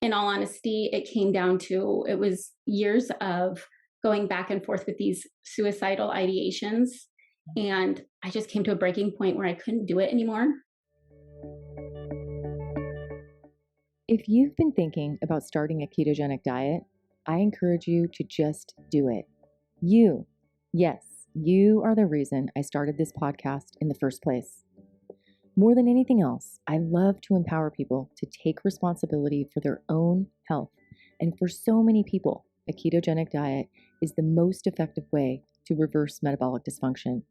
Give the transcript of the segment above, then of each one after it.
in all honesty, it came down to, it was years of going back and forth with these suicidal ideations. And I just came to a breaking point where I couldn't do it anymore. If you've been thinking about starting a ketogenic diet, I encourage you to just do it. Yes, you are the reason I started this podcast in the first place. More than anything else, I love to empower people to take responsibility for their own health. And for so many people, a ketogenic diet is the most effective way to reverse metabolic dysfunction,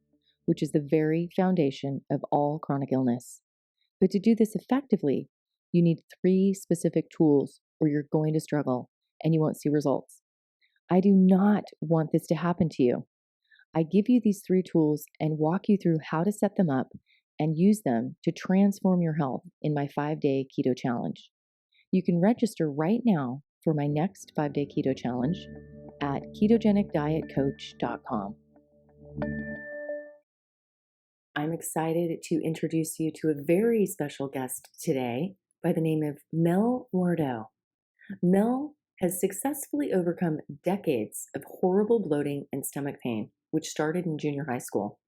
which is the very foundation of all chronic illness. But to do this effectively, you need 3 specific tools or you're going to struggle and you won't see results. I do not want this to happen to you. I give you these 3 tools and walk you through how to set them up and use them to transform your health in my 5-day keto challenge. You can register right now for my next 5-day keto challenge at ketogenicdietcoach.com. I'm excited to introduce you to a very special guest today by the name of Mel Wardhaugh. Mel has successfully overcome decades of horrible bloating and stomach pain, which started in junior high school.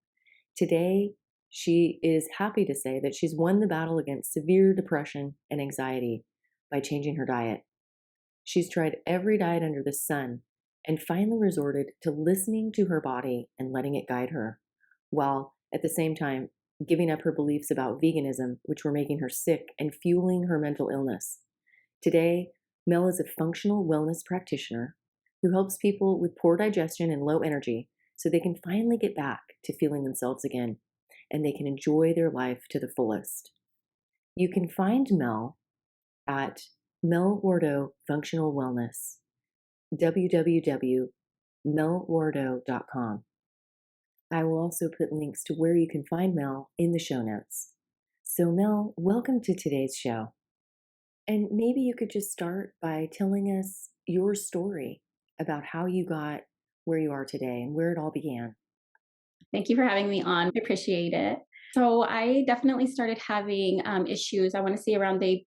Today, she is happy to say that she's won the battle against severe depression and anxiety by changing her diet. She's tried every diet under the sun and finally resorted to listening to her body and letting it guide her, while at the same time giving up her beliefs about veganism, which were making her sick and fueling her mental illness. Today, Mel is a functional wellness practitioner who helps people with poor digestion and low energy so they can finally get back to feeling themselves again and they can enjoy their life to the fullest. You can find Mel at Mel Wardhaugh Functional Wellness, www.melwardhaugh.com. I will also put links to where you can find Mel in the show notes. So Mel, welcome to today's show. And maybe you could just start by telling us your story about how you got where you are today and where it all began. Thank you for having me on. I appreciate it. So I definitely started having issues, I want to say around the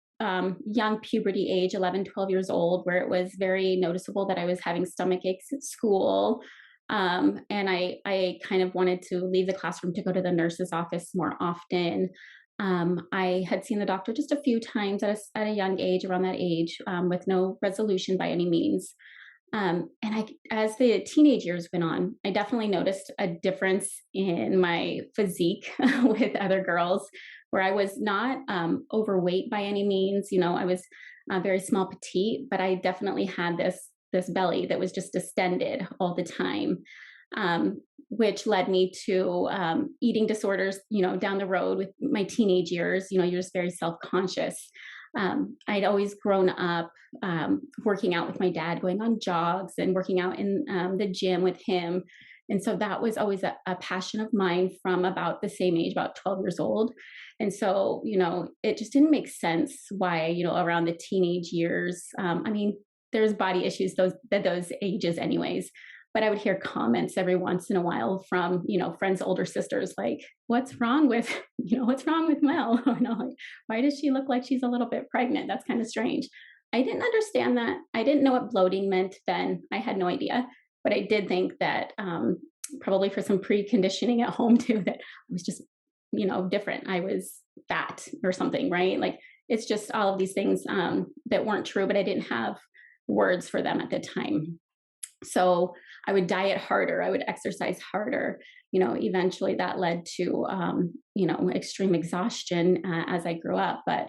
young puberty age, 11, 12 years old, where it was very noticeable that I was having stomach aches at school. And I kind of wanted to leave the classroom to go to the nurse's office more often. I had seen the doctor just a few times at a young age, around that age, with no resolution by any means. As the teenage years went on, I definitely noticed a difference in my physique with other girls, where I was not overweight by any means. You know, I was very small, petite, but I definitely had this belly that was just distended all the time, which led me to eating disorders. You know, down the road with my teenage years, you know, you're just very self-conscious. I'd always grown up working out with my dad, going on jogs and working out in the gym with him. And so that was always a passion of mine from about the same age, about 12 years old. And so, you know, it just didn't make sense why, you know, around the teenage years, I mean, there's body issues at those ages anyways. But I would hear comments every once in a while from, you know, friends' older sisters, like, what's wrong with Mel? You know, like, why does she look like she's a little bit pregnant? That's kind of strange. I didn't understand that. I didn't know what bloating meant then. I had no idea. But I did think that probably for some preconditioning at home too, that I was just, you know, different. I was fat or something, right? Like, it's just all of these things that weren't true, but I didn't have words for them at the time. So I would diet harder, I would exercise harder. You know, eventually that led to, you know, extreme exhaustion as I grew up. But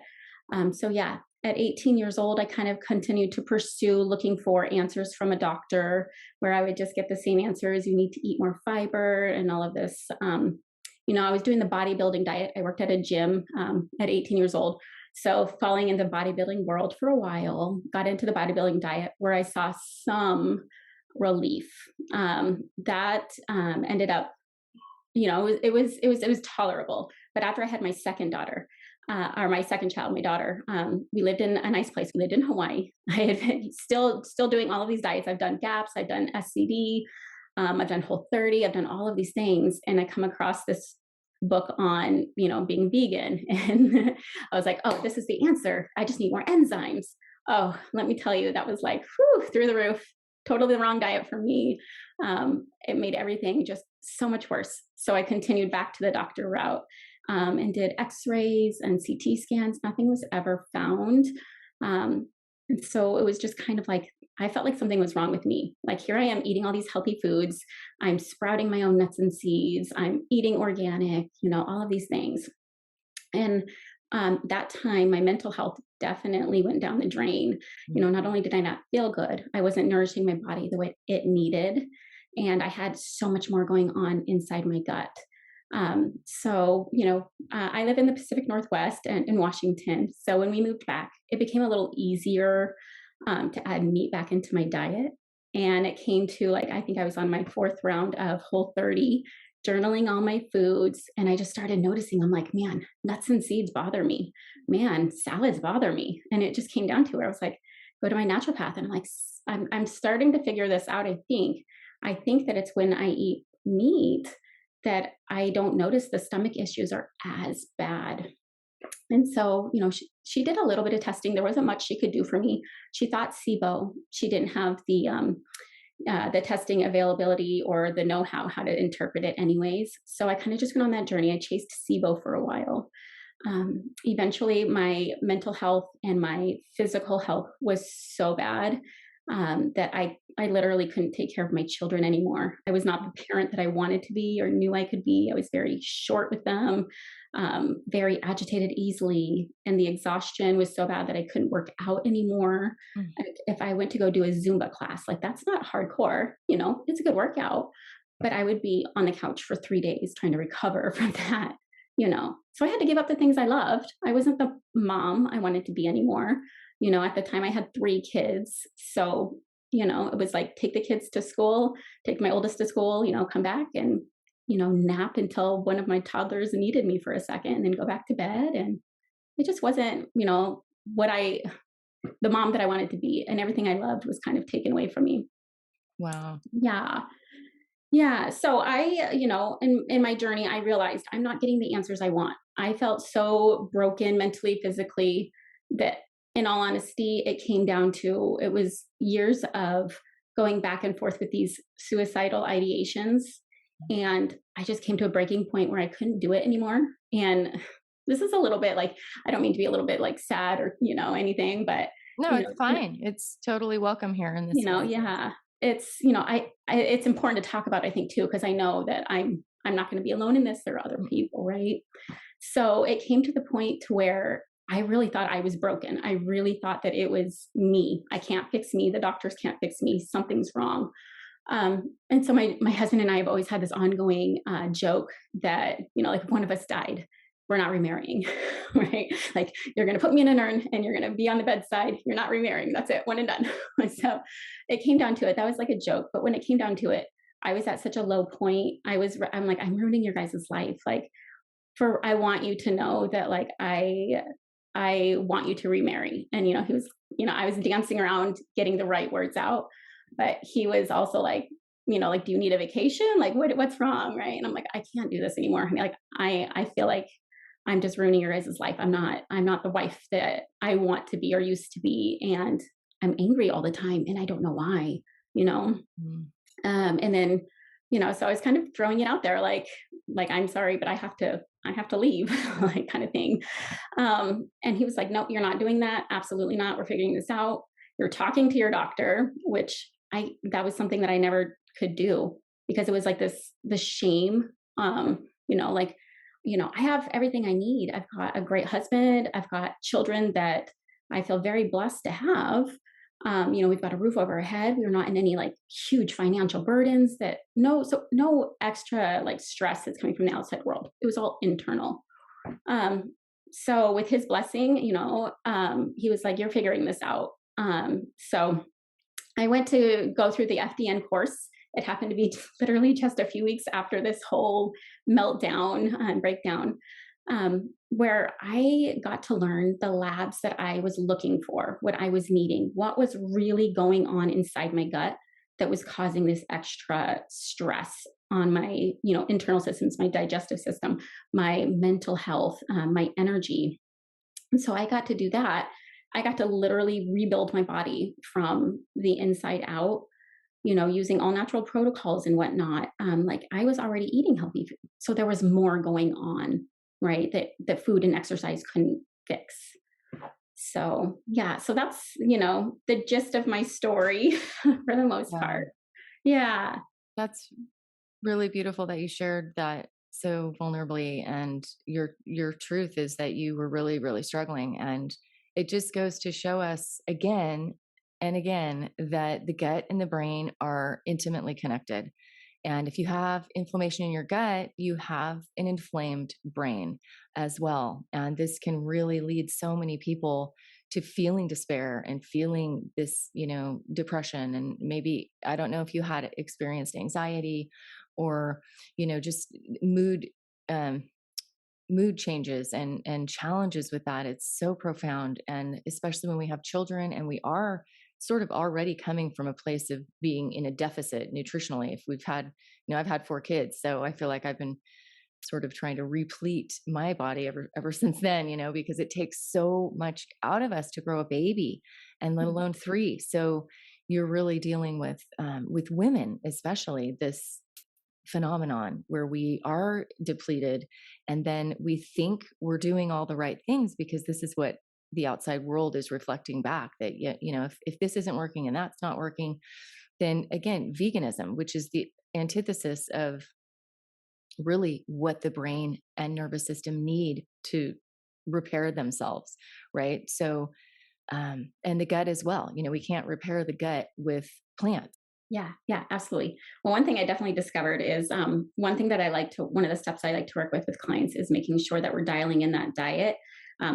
so yeah, at 18 years old, I kind of continued to pursue looking for answers from a doctor, where I would just get the same answers. You need to eat more fiber and all of this. You know, I was doing the bodybuilding diet. I worked at a gym at 18 years old. So falling in the bodybuilding world for a while, got into the bodybuilding diet where I saw some relief. That ended up, you know, it was tolerable. But after I had my second daughter, or my second child, my daughter, we lived in a nice place. We lived in Hawaii. I had been still doing all of these diets. I've done GAPS, I've done SCD, I've done Whole30, I've done all of these things. And I come across this book on, you know, being vegan. And I was like, oh, this is the answer. I just need more enzymes. Oh, let me tell you, that was like, whew, through the roof. Totally the wrong diet for me. It made everything just so much worse. So I continued back to the doctor route, and did x-rays and CT scans. Nothing was ever found. And so it was just kind of like, I felt like something was wrong with me. Like, here I am eating all these healthy foods. I'm sprouting my own nuts and seeds. I'm eating organic, all of these things. And that time, my mental health definitely went down the drain. Not only did I not feel good, I wasn't nourishing my body the way it needed. And I had so much more going on inside my gut. I live in the Pacific Northwest and in Washington. So when we moved back, it became a little easier to add meat back into my diet. And it came to, like, I think I was on my fourth round of Whole30, journaling all my foods. And I just started noticing, I'm like, man, nuts and seeds bother me. Man, salads bother me. And it just came down to where I was like, go to my naturopath. And I'm like, I'm starting to figure this out. I think that it's when I eat meat that I don't notice the stomach issues are as bad. And so, she did a little bit of testing. There wasn't much she could do for me. She thought SIBO. She didn't have the testing availability or the know-how how to interpret it anyways. So I kind of just went on that journey. I chased SIBO for a while. Eventually my mental health and my physical health was so bad that I literally couldn't take care of my children anymore. I was not the parent that I wanted to be or knew I could be. I was very short with them, very agitated easily. And the exhaustion was so bad that I couldn't work out anymore. Mm. If I went to go do a Zumba class, like, that's not hardcore, it's a good workout, but I would be on the couch for 3 days trying to recover from that. So I had to give up the things I loved. I wasn't the mom I wanted to be anymore. At the time I had 3 kids. So, it was like, take the kids to school, take my oldest to school, come back and, nap until one of my toddlers needed me for a second and then go back to bed. And it just wasn't, the mom that I wanted to be, and everything I loved was kind of taken away from me. Wow. Yeah. Yeah. So in my journey, I realized I'm not getting the answers I want. I felt so broken mentally, physically, that, in all honesty, it came down to, it was years of going back and forth with these suicidal ideations. And I just came to a breaking point where I couldn't do it anymore. And this is a little bit like, I don't mean to be a little bit like sad or, anything, but, No, it's fine. It's totally welcome here in this space. yeah, it's, it's important to talk about, I think, too, because I know that I'm not going to be alone in this. There are other people, right? So it came to the point to where I really thought I was broken. I really thought that it was me. I can't fix me. The doctors can't fix me. Something's wrong. And so my husband and I have always had this ongoing joke that, like, if one of us died, we're not remarrying, right? Like, you're going to put me in an urn and you're going to be on the bedside. You're not remarrying. That's it. One and done. So it came down to it. That was like a joke. But when it came down to it, I was at such a low point. I'm like, I'm ruining your guys' life. Like, I want you to know that, like, I want you to remarry. And, he was, I was dancing around getting the right words out, but he was also like, like, do you need a vacation? Like, what's wrong? Right. And I'm like, I can't do this anymore. I mean, like, I feel like I'm just ruining your guys' life. I'm not the wife that I want to be or used to be. And I'm angry all the time. And I don't know why, Mm. And then, so I was kind of throwing it out there, like, I'm sorry, but I have to leave, like, kind of thing. And he was like, nope, you're not doing that. Absolutely not. We're figuring this out. You're talking to your doctor, which that was something that I never could do, because it was like the shame, like, I have everything I need. I've got a great husband. I've got children that I feel very blessed to have. We've got a roof over our head. We're not in any, like, huge financial burdens so no extra, like, stress that's coming from the outside world. It was all internal. So with his blessing, he was like, you're figuring this out. So I went to go through the FDN course. It happened to be literally just a few weeks after this whole meltdown and breakdown, where I got to learn the labs that I was looking for, what I was needing, what was really going on inside my gut that was causing this extra stress on my, internal systems, my digestive system, my mental health, my energy. And so I got to do that. I got to literally rebuild my body from the inside out, using all natural protocols and whatnot. Like I was already eating healthy food. So there was more going on, right? That food and exercise couldn't fix. So yeah, so that's, the gist of my story for the most Yeah, part. Yeah. that's really beautiful that you shared that so vulnerably, and your truth is that you were really really struggling, and it just goes to show us again and again that the gut and the brain are intimately connected. And if you have inflammation in your gut, you have an inflamed brain as well. And this can really lead so many people to feeling despair and feeling this, depression. And maybe, I don't know if you had experienced anxiety or, just mood. Um, mood changes and challenges with that. It's so profound, and especially when we have children and we are sort of already coming from a place of being in a deficit nutritionally. If we've had, I've had 4 kids, so I feel like I've been sort of trying to replete my body ever since then, because it takes so much out of us to grow a baby, and let alone 3. So you're really dealing with women especially this phenomenon where we are depleted, and then we think we're doing all the right things because this is what the outside world is reflecting back, that if this isn't working and that's not working, then again, veganism, which is the antithesis of really what the brain and nervous system need to repair themselves, right? So and the gut as well, we can't repair the gut with plants. Yeah, yeah, absolutely. Well, one thing I definitely discovered is one thing that one of the steps I like to work with clients is making sure that we're dialing in that diet.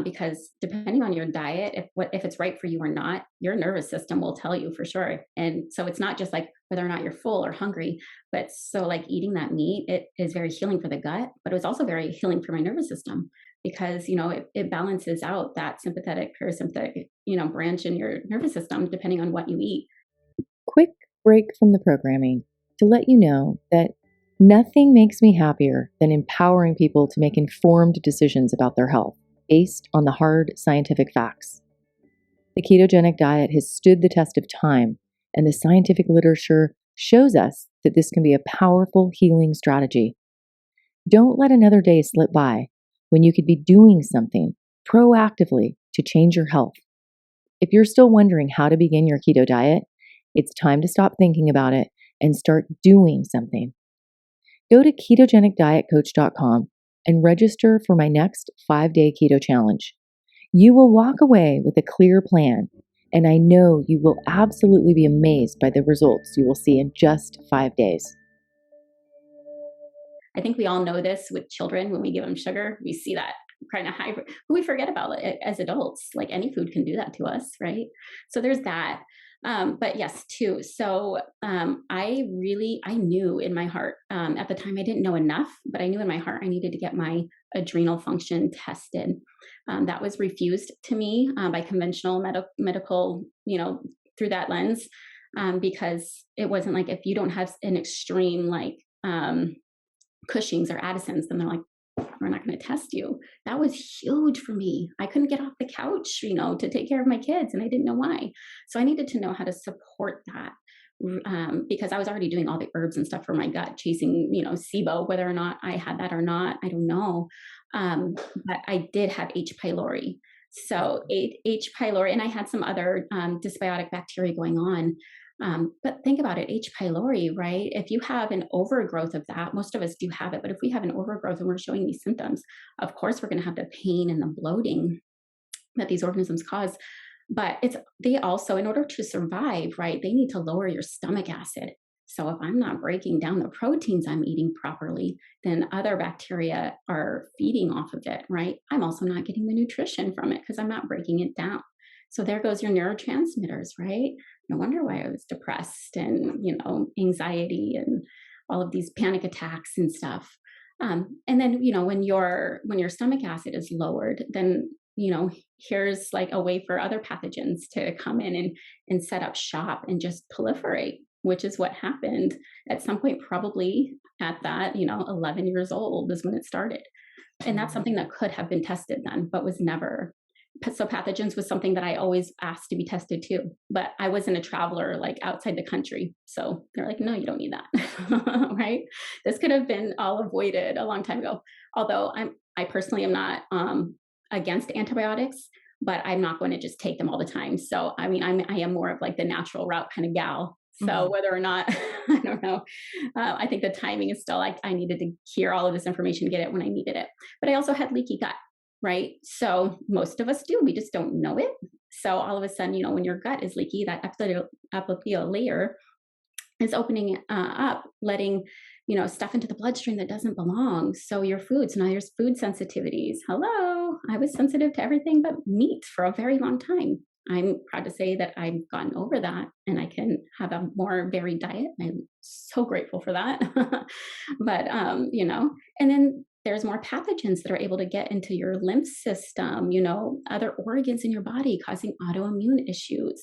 Because depending on your diet, if it's right for you or not, your nervous system will tell you for sure. And so it's not just like whether or not you're full or hungry, but so like eating that meat, it is very healing for the gut, but it was also very healing for my nervous system because it balances out that sympathetic parasympathetic branch in your nervous system depending on what you eat. Quick break from the programming to let you know that nothing makes me happier than empowering people to make informed decisions about their health based on the hard scientific facts. The ketogenic diet has stood the test of time, and the scientific literature shows us that this can be a powerful healing strategy. Don't let another day slip by when you could be doing something proactively to change your health. If you're still wondering how to begin your keto diet, it's time to stop thinking about it and start doing something. Go to ketogenicdietcoach.com and register for my next 5-day keto challenge. You will walk away with a clear plan, and I know you will absolutely be amazed by the results you will see in just 5 days. I think we all know this with children when we give them sugar, we see that kind of high, but we forget about it as adults. Like any food can do that to us, right? So there's that. But yes, too. So I knew in my heart at the time, I didn't know enough, but I knew in my heart I needed to get my adrenal function tested. That was refused to me by conventional medical, through that lens, because it wasn't like if you don't have an extreme like Cushing's or Addison's, then they're like, we're not going to test you. That was huge for me. I couldn't get off the couch, to take care of my kids, and I didn't know why. So I needed to know how to support that because I was already doing all the herbs and stuff for my gut, chasing, SIBO, whether or not I had that or not, I don't know. But I did have H. pylori. So H. pylori, and I had some other dysbiotic bacteria going on. But think about it, H. pylori, right? If you have an overgrowth of that, most of us do have it, but if we have an overgrowth and we're showing these symptoms, of course, we're going to have the pain and the bloating that these organisms cause. But they also, in order to survive, right, they need to lower your stomach acid. So if I'm not breaking down the proteins I'm eating properly, then other bacteria are feeding off of it, right? I'm also not getting the nutrition from it because I'm not breaking it down. So there goes your neurotransmitters, right? No wonder why I was depressed and, anxiety and all of these panic attacks and stuff. And then, when your stomach acid is lowered, then, here's like a way for other pathogens to come in and set up shop and just proliferate, which is what happened at some point, probably at that, 11 years old is when it started. And that's something that could have been tested then, but was never So pathogens was something that I always asked to be tested too, but I wasn't a traveler like outside the country. So they're like, no, you don't need that. Right. This could have been all avoided a long time ago. Although I personally am not against antibiotics, but I'm not going to just take them all the time. So, I mean, I am more of like the natural route kind of gal. So Mhm. whether or not, I don't know, I think the timing is still like I needed to hear all of this information, get it when I needed it. But I also had leaky gut, right? So most of us do. We just don't know it. So all of a sudden, when your gut is leaky, that epithelial layer is opening up, letting stuff into the bloodstream that doesn't belong. So your foods, now there's food sensitivities. Hello, I was sensitive to everything but meat for a very long time. I'm proud to say that I've gotten over that and I can have a more varied diet. I'm so grateful for that. But and then there's more pathogens that are able to get into your lymph system, other organs in your body, causing autoimmune issues,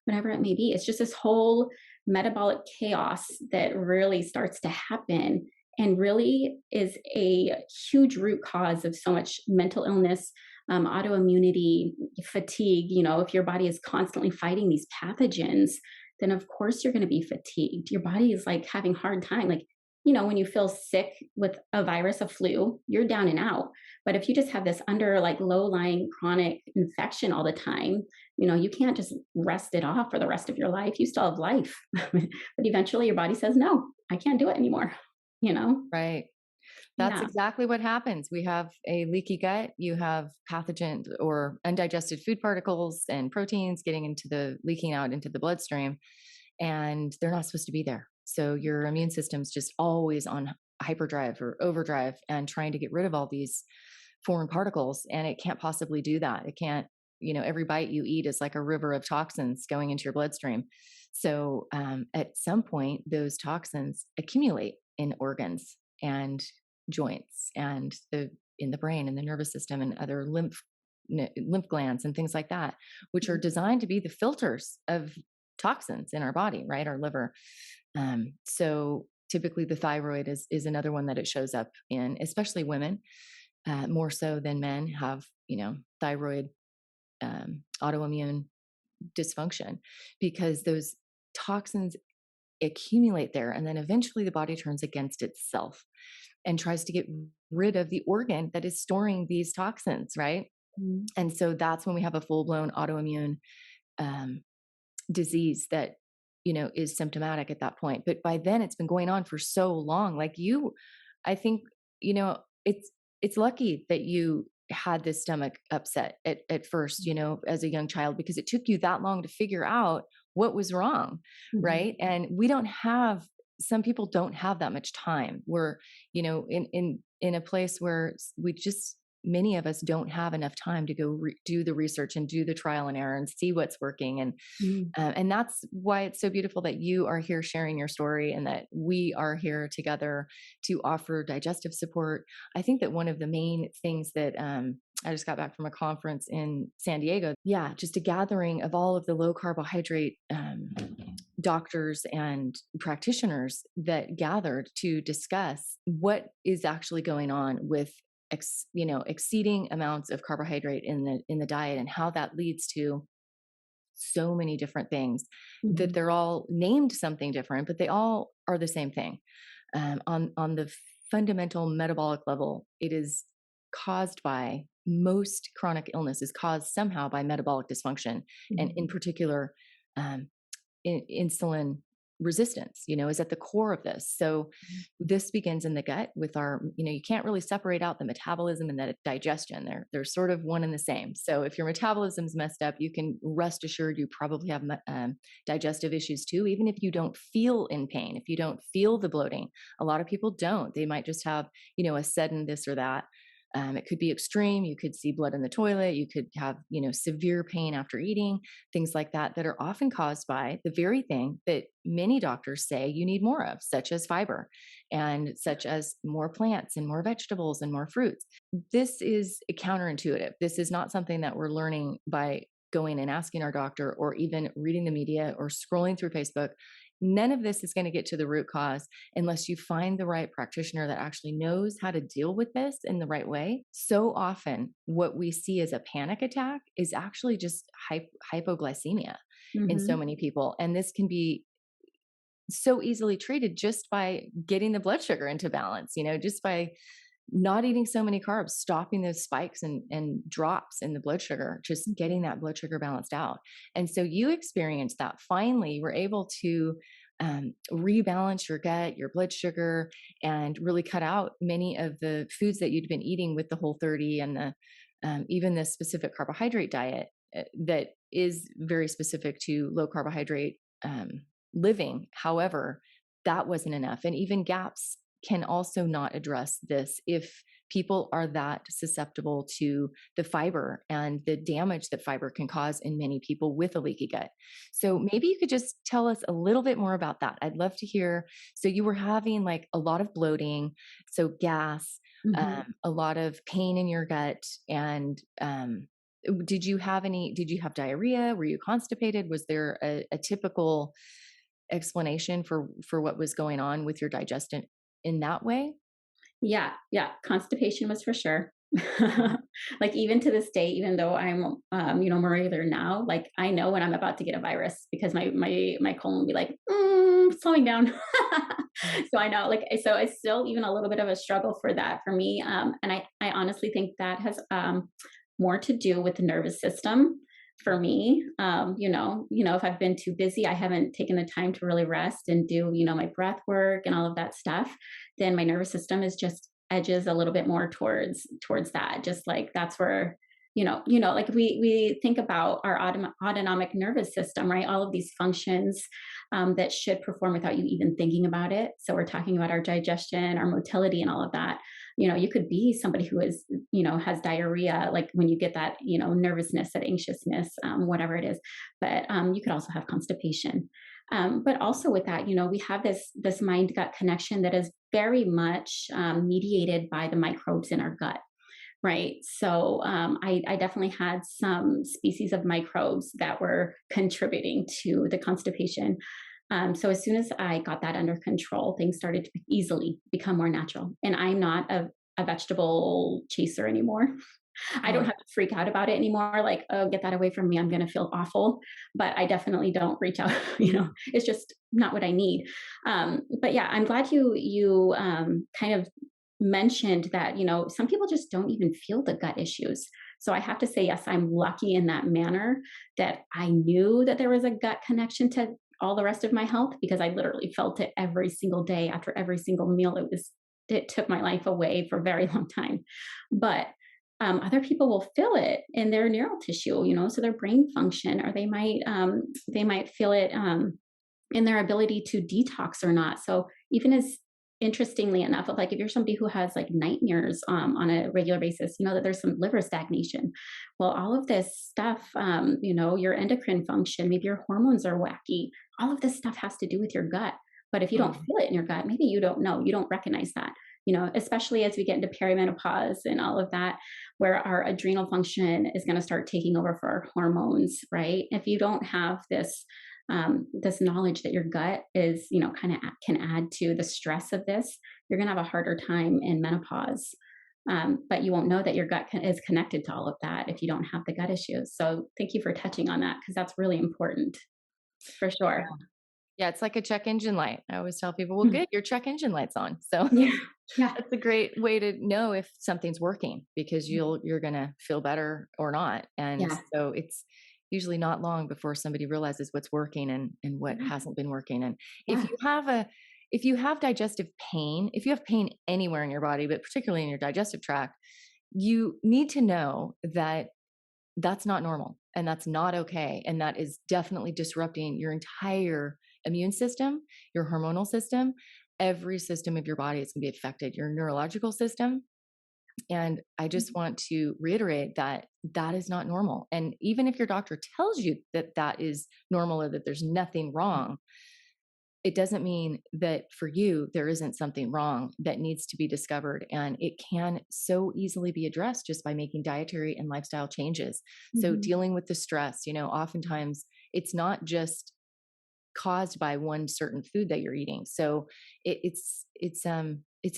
whatever it may be. It's just this whole metabolic chaos that really starts to happen and really is a huge root cause of so much mental illness, autoimmunity, fatigue. If your body is constantly fighting these pathogens, then of course you're going to be fatigued. Your body is like having a hard time. Like, when you feel sick with a virus, a flu, you're down and out. But if you just have this under like low lying chronic infection all the time, you can't just rest it off for the rest of your life. You still have life. But eventually your body says, no, I can't do it anymore, you know? Right. That's Yeah. exactly what happens. We have a leaky gut. You have pathogen or undigested food particles and proteins leaking out into the bloodstream, and they're not supposed to be there. So your immune system's just always on hyperdrive or overdrive and trying to get rid of all these foreign particles. And it can't possibly do that. It can't, every bite you eat is like a river of toxins going into your bloodstream. So at some point, those toxins accumulate in organs and joints and in the brain and the nervous system and other lymph glands and things like that, which are Mhm. designed to be the filters of toxins in our body, right? Our liver. So typically the thyroid is another one that it shows up in, especially women, more so than men have, thyroid autoimmune dysfunction because those toxins accumulate there. And then eventually the body turns against itself and tries to get rid of the organ that is storing these toxins, right? Mhm. And so that's when we have a full blown autoimmune um, disease that, is symptomatic at that point. But by then it's been going on for so long. Like I think, you know, it's, it's lucky that you had this stomach upset at first, as a young child, because it took you that long to figure out what was wrong. Mhm. Right. And some people don't have that much time. We're, in a place where many of us don't have enough time to go do the research and do the trial and error and see what's working. Mhm. And that's why it's so beautiful that you are here sharing your story and that we are here together to offer digestive support. I think that one of the main things that I just got back from a conference in San Diego. Yeah, just a gathering of all of the low carbohydrate doctors and practitioners that gathered to discuss what is actually going on with exceeding amounts of carbohydrate in the diet and how that leads to so many different things that Mhm. they're all named something different, but they all are the same thing. On the fundamental metabolic level, it is caused by most chronic illness is caused somehow by metabolic dysfunction, and in Mhm. particular, um, insulin resistance is at the core of this. So this begins in the gut with our, you can't really separate out the metabolism and the digestion. They're sort of one and the same. So if your metabolism's messed up, you can rest assured you probably have digestive issues too, even if you don't feel in pain, if you don't feel the bloating. A lot of people don't. They might just have a sudden this or that. It could be extreme. You could see blood in the toilet. You could have, severe pain after eating, things like that, that are often caused by the very thing that many doctors say you need more of, such as fiber and such as more plants and more vegetables and more fruits. This is counterintuitive. This is not something that we're learning by going and asking our doctor or even reading the media or scrolling through Facebook. None of this is going to get to the root cause unless you find the right practitioner that actually knows how to deal with this in the right way. So often, what we see as a panic attack is actually just hypoglycemia in so Mhm. many people. And this can be so easily treated just by getting the blood sugar into balance, just by not eating so many carbs, stopping those spikes and drops in the blood sugar, just getting that blood sugar balanced out. And so you experienced that. Finally, you were able to rebalance your gut, your blood sugar, and really cut out many of the foods that you'd been eating with the Whole30 and the even the specific carbohydrate diet that is very specific to low carbohydrate living. However, that wasn't enough. And even GAPS can also not address this if people are that susceptible to the fiber and the damage that fiber can cause in many people with a leaky gut. So maybe you could just tell us a little bit more about that. I'd love to hear. So you were having like a lot of bloating, so gas, Mhm. a lot of pain in your gut, and did you have diarrhea? Were you constipated? Was there a typical explanation for what was going on with your digestion in that way? Yeah, yeah, constipation was for sure. Mhm. Like, even to this day, even though I'm, more regular now, like, I know when I'm about to get a virus because my colon will be like, slowing down." Mm. So I know, like, so it's still even a little bit of a struggle for that for me, and I honestly think that has, more to do with the nervous system for me. If I've been too busy, I haven't taken the time to really rest and do, my breath work and all of that stuff, then my nervous system is just edges a little bit more towards that. Just like that's where, like we think about our autonomic nervous system, right? All of these functions that should perform without you even thinking about it. So we're talking about our digestion, our motility, and all of that. You could be somebody who is, has diarrhea, like when you get that, nervousness, that anxiousness, whatever it is. But you could also have constipation. But also with that, we have this mind gut connection that is very much mediated by the microbes in our gut, right? So I definitely had some species of microbes that were contributing to the constipation. So as soon as I got that under control, things started to easily become more natural. And I'm not a vegetable chaser anymore. I don't Mm. have to freak out about it anymore. Like, oh, get that away from me. I'm going to feel awful. But I definitely don't reach out. It's just not what I need. But yeah, I'm glad you kind of mentioned that, some people just don't even feel the gut issues. So I have to say, yes, I'm lucky in that manner that I knew that there was a gut connection to all the rest of my health because I literally felt it every single day after every single meal. It took my life away for a very long time. But other people will feel it in their neural tissue, so their brain function, or they might feel it in their ability to detox or not. So even as interestingly enough, like if you're somebody who has like nightmares on a regular basis, that there's some liver stagnation. Well, all of this stuff, your endocrine function, maybe your hormones are wacky. All of this stuff has to do with your gut. But if you don't Mm. feel it in your gut, maybe you don't know, you don't recognize that. Especially as we get into perimenopause and all of that, where our adrenal function is going to start taking over for our hormones, right? If you don't have this knowledge that your gut is, kind of can add to the stress of this, you're going to have a harder time in menopause. But you won't know that your gut is connected to all of that if you don't have the gut issues. So thank you for touching on that because that's really important for sure. Yeah, it's like a check engine light. I always tell people, well, good, your check engine light's on. So Yeah. Yeah. that's a great way to know if something's working because you're gonna feel better or not. And Yeah. so it's usually not long before somebody realizes what's working and what Yeah. hasn't been working. And if Yeah. you have a if you have digestive pain, if you have pain anywhere in your body, but particularly in your digestive tract, you need to know that that's not normal and that's not okay. And that is definitely disrupting your entire immune system, your hormonal system, every system of your body is going to be affected, your neurological system. And I just want to reiterate that that is not normal. And even if your doctor tells you that that is normal or that there's nothing wrong, it doesn't mean that for you, there isn't something wrong that needs to be discovered. And it can so easily be addressed just by making dietary and lifestyle changes. So, Mhm. dealing with the stress, oftentimes it's not just caused by one certain food that you're eating. So it's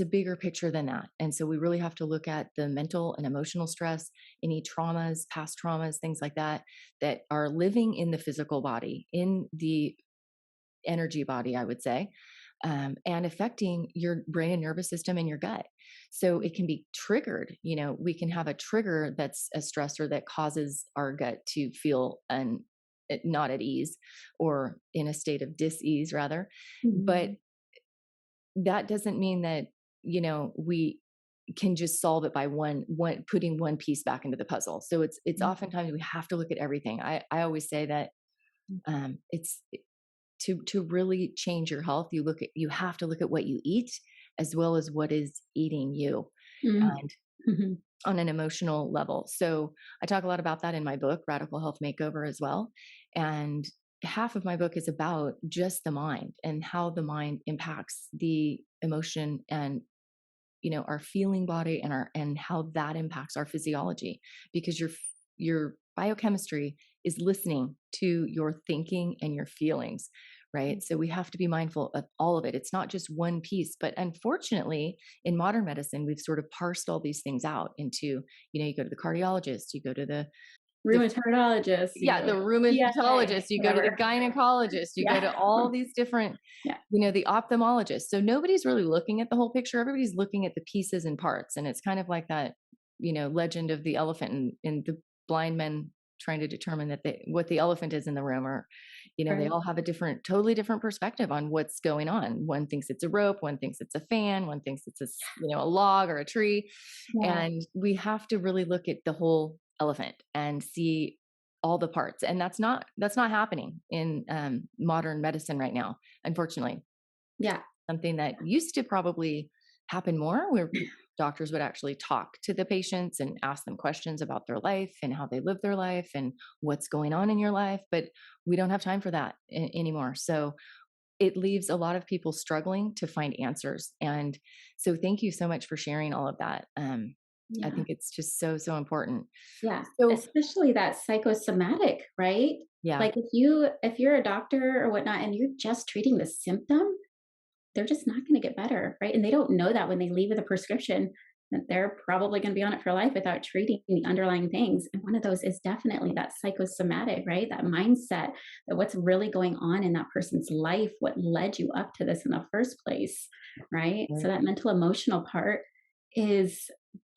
a bigger picture than that. And so we really have to look at the mental and emotional stress, any traumas, past traumas, things like that, that are living in the physical body, in the energy body, I would say, and affecting your brain and nervous system and your gut. So it can be triggered. We can have a trigger that's a stressor that causes our gut to feel not at ease, or in a state of dis-ease rather. But Mhm. that doesn't mean that, we can just solve it by one putting one piece back into the puzzle. So it's Mhm. oftentimes we have to look at everything. I always say that it's to really change your health, you have to look at what you eat as well as what is eating you, Mhm. and Mhm. on an emotional level. So I talk a lot about that in my book, Radical Health Makeover, as well. And half of my book is about just the mind and how the mind impacts the emotion and our feeling body, and how that impacts our physiology, because your biochemistry is listening to your thinking and your feelings, right? So we have to be mindful of all of it. It's not just one piece, but unfortunately in modern medicine we've sort of parsed all these things out into, you go to the cardiologist, you go to the Rheumatologist, yeah, the PA, rheumatologist, you go to the whatever. gynecologist, you go Yeah. to all these different, Yeah. the ophthalmologist. So nobody's really looking at the whole picture. Everybody's looking at the pieces and parts. And it's kind of like that, legend of the elephant, and the blind men trying to determine what the elephant is in the room, or, they Right. all have a totally different perspective on what's going on. One thinks it's a rope, one thinks it's a fan, one thinks it's a log or a tree. Yeah. And we have to really look at the whole elephant and see all the parts, and that's not happening in modern medicine right now, unfortunately. Yeah. Something that used to probably happen more, where doctors would actually talk to the patients and ask them questions about their life and how they live their life and what's going on in your life, but we don't have time for that anymore. So it leaves a lot of people struggling to find answers. And so thank you so much for sharing all of that. I Yeah. think it's just so, so important. Yeah. So Especially that psychosomatic, right? yeah. Like if you're a doctor or whatnot and you're just treating the symptom, they're just not going to get better, right? And they don't know that when they leave with a prescription, that they're probably going to be on it for life without treating the underlying things. And one of those is definitely that psychosomatic, right? That mindset, that what's really going on in that person's life, what led you up to this in the first place, right? So Right. that mental emotional part is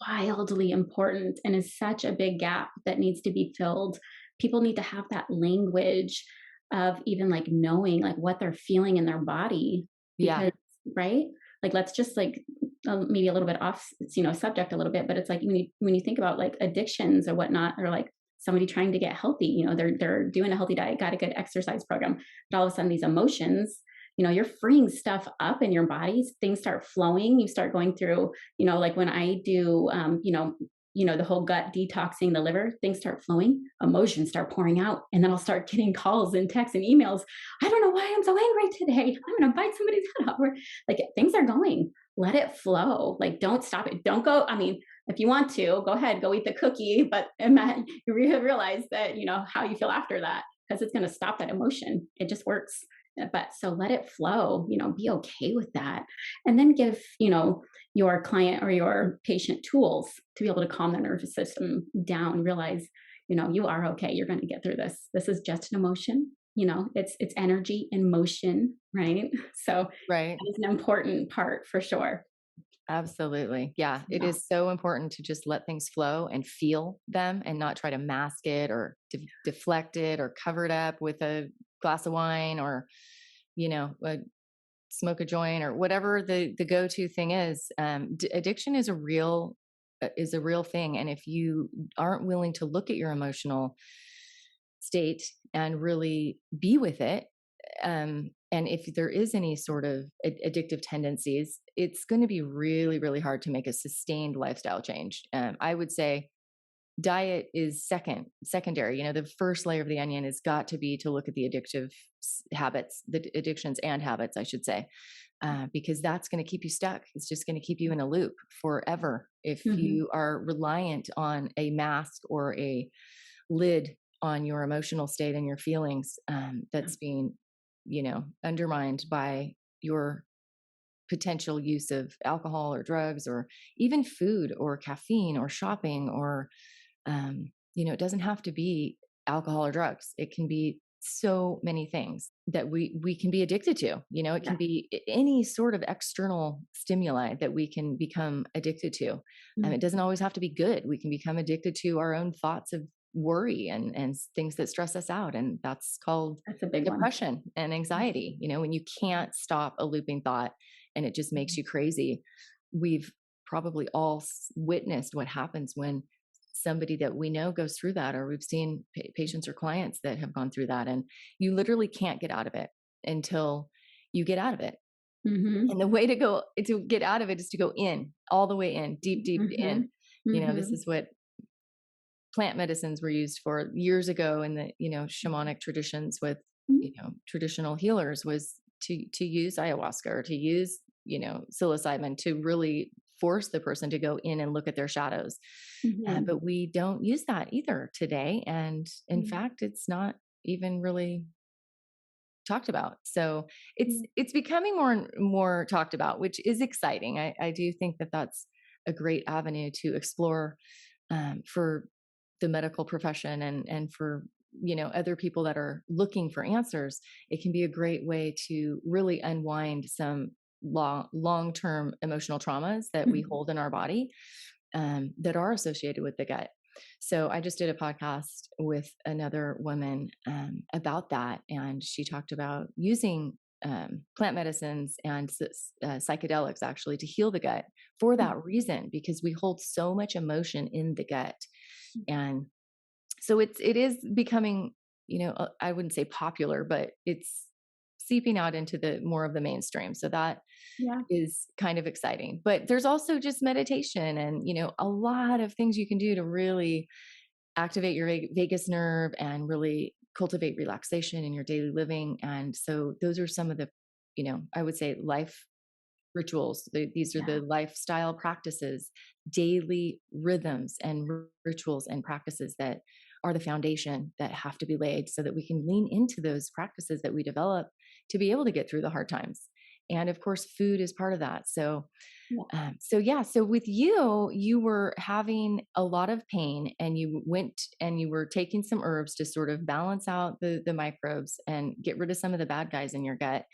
wildly important and is such a big gap that needs to be filled. People need to have that language of even like knowing like what they're feeling in their body, Yeah. because right, like let's just like maybe a little bit off subject a little bit, but it's like when you think about like addictions or whatnot, or like somebody trying to get healthy, they're doing a healthy diet, got a good exercise program, but all of a sudden these emotions, you're freeing stuff up in your bodies, things start flowing, you start going through, like when I do the whole gut detoxing the liver, things start flowing, emotions start pouring out, and then I'll start getting calls and texts and emails. I don't know why I'm so angry today. I'm going to bite somebody's head off. Or like things are going. Let it flow. Like don't stop it. Don't go. I mean, if you want to, go ahead, go eat the cookie, but you realize that how you feel after that, because it's going to stop that emotion. It just works. But so let it flow. Be okay with that, and then give your client or your patient tools to be able to calm their nervous system down, realize, you are okay. You're going to get through this. This is just an emotion. It's energy in motion, right? So Right. that is an important part for sure. Absolutely. Yeah. It Yeah. is so important to just let things flow and feel them, and not try to mask it or deflect it or cover it up with a glass of wine, or, a smoke a joint, or whatever the go-to thing is. Addiction is a real thing. And if you aren't willing to look at your emotional state and really be with it, and if there is any sort of addictive tendencies, it's going to be really, really hard to make a sustained lifestyle change. I would say diet is secondary. The first layer of the onion has got to be to look at the addictive habits, the addictions and habits, I should say, because that's going to keep you stuck. It's just going to keep you in a loop forever if Hmm. you are reliant on a mask or a lid on your emotional state and your feelings, that's being, undermined by your potential use of alcohol or drugs or even food or caffeine or shopping or it doesn't have to be alcohol or drugs. It can be so many things that we can be addicted to. It Yeah. can be any sort of external stimuli that we can become addicted to. Mm. It doesn't always have to be good. We can become addicted to our own thoughts of worry and things that stress us out, and that's called That's a big one. depression and anxiety. When you can't stop a looping thought and it just makes you crazy. We've probably all witnessed what happens when somebody that we know goes through that, or we've seen patients or clients that have gone through that, and you literally can't get out of it until you get out of it. Hmm. And the way to get out of it is to go in, all the way in, deep, deep in. Hmm. This Hmm. is what plant medicines were used for years ago in the, shamanic traditions with, traditional healers, was to use ayahuasca or to use, psilocybin to really force the person to go in and look at their shadows. Hmm. But we don't use that either today. And in Hmm. fact, it's not even really talked about. So it's Hmm. it's becoming more and more talked about, which is exciting. I do think that that's a great avenue to explore, for the medical profession and for other people that are looking for answers. It can be a great way to really unwind some long-term emotional traumas that we hold in our body, that are associated with the gut. So I just did a podcast with another woman, about that, and she talked about using, plant medicines and psychedelics actually to heal the gut for that reason, because we hold so much emotion in the gut. And so it is becoming, I wouldn't say popular, but it's seeping out into the more of the mainstream. So that Yeah. is kind of exciting. But there's also just meditation and, a lot of things you can do to really activate your vagus nerve and really cultivate relaxation in your daily living. And so those are some of the, I would say life rituals. These are Yeah. the lifestyle practices, daily rhythms and rituals and practices that are the foundation that have to be laid so that we can lean into those practices that we develop to be able to get through the hard times. And of course, food is part of that. So, Yeah. so with you, you were having a lot of pain, and you went and you were taking some herbs to sort of balance out the microbes and get rid of some of the bad guys in your gut.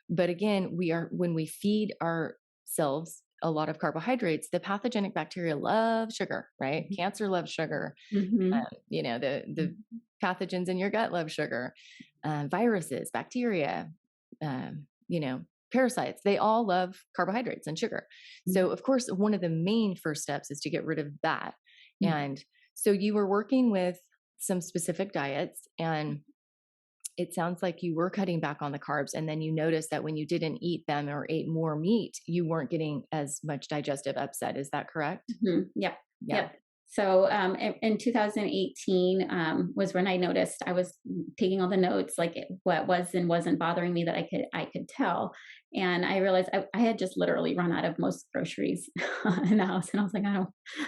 But again, when we feed ourselves a lot of carbohydrates, the pathogenic bacteria love sugar, right? Cancer loves sugar. Hmm. The pathogens in your gut love sugar. Viruses, bacteria, parasites, they all love carbohydrates and sugar. So, of course, one of the main first steps is to get rid of that. And so you were working with some specific diets, and it sounds like you were cutting back on the carbs, and then you noticed that when you didn't eat them or ate more meat, you weren't getting as much digestive upset. Is that correct? Yep. Yeah. Yep. So in 2018 was when I noticed I was taking all the notes, like what was and wasn't bothering me that I could tell, and I realized I had just literally run out of most groceries in the house, and I was like,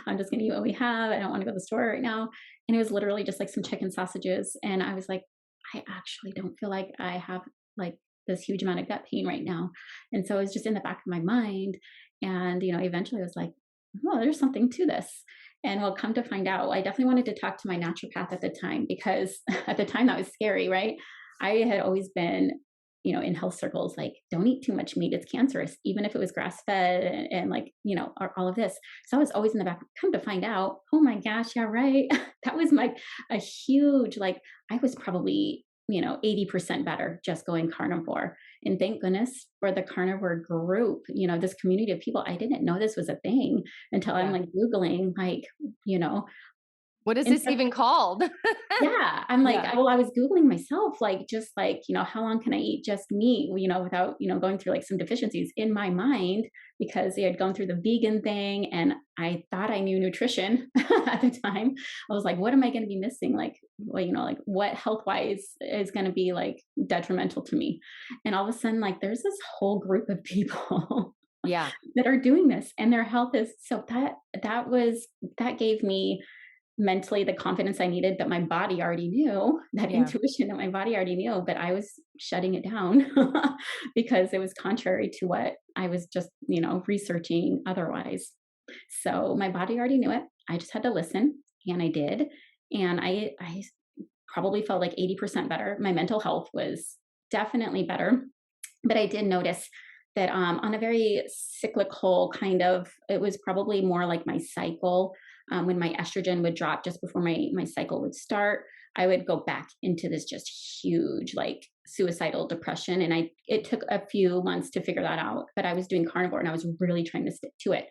I'm just going to eat what we have. I don't want to go to the store right now, and it was literally just like some chicken sausages, and I was like, I actually don't feel like I have like this huge amount of gut pain right now, and so it was just in the back of my mind, and eventually I was like, well, there's something to this. And we'll come to find out, I definitely wanted to talk to my naturopath at the time because at the time that was scary, right? I had always been, in health circles, like, don't eat too much meat. It's cancerous, even if it was grass fed and like, all of this. So I was always in the back, come to find out, oh my gosh, yeah, right. That was a huge, like, I was probably, 80% better just going carnivore. And thank goodness for the carnivore group, this community of people. I didn't know this was a thing until I'm Yeah. like Googling, like, you know, What is And this so even called? yeah, I'm like, Yeah. well, I was Googling myself, like, just like, how long can I eat just meat, without, going through like some deficiencies in my mind because they had gone through the vegan thing and I thought I knew nutrition at the time. I was like, what am I going to be missing? Like, well, like what health wise is going to be like detrimental to me? And all of a sudden, like, there's this whole group of people Yeah. that are doing this and their health is so that gave me mentally the confidence I needed that my body already knew, that Yeah. intuition that my body already knew, but I was shutting it down because it was contrary to what I was just, researching otherwise. So my body already knew it. I just had to listen and I did. And I probably felt like 80% better. My mental health was definitely better. But I did notice that on a very cyclical kind of, it was probably more like my cycle. When my estrogen would drop just before my cycle would start, I would go back into this just huge like suicidal depression. And it took a few months to figure that out. But I was doing carnivore and I was really trying to stick to it.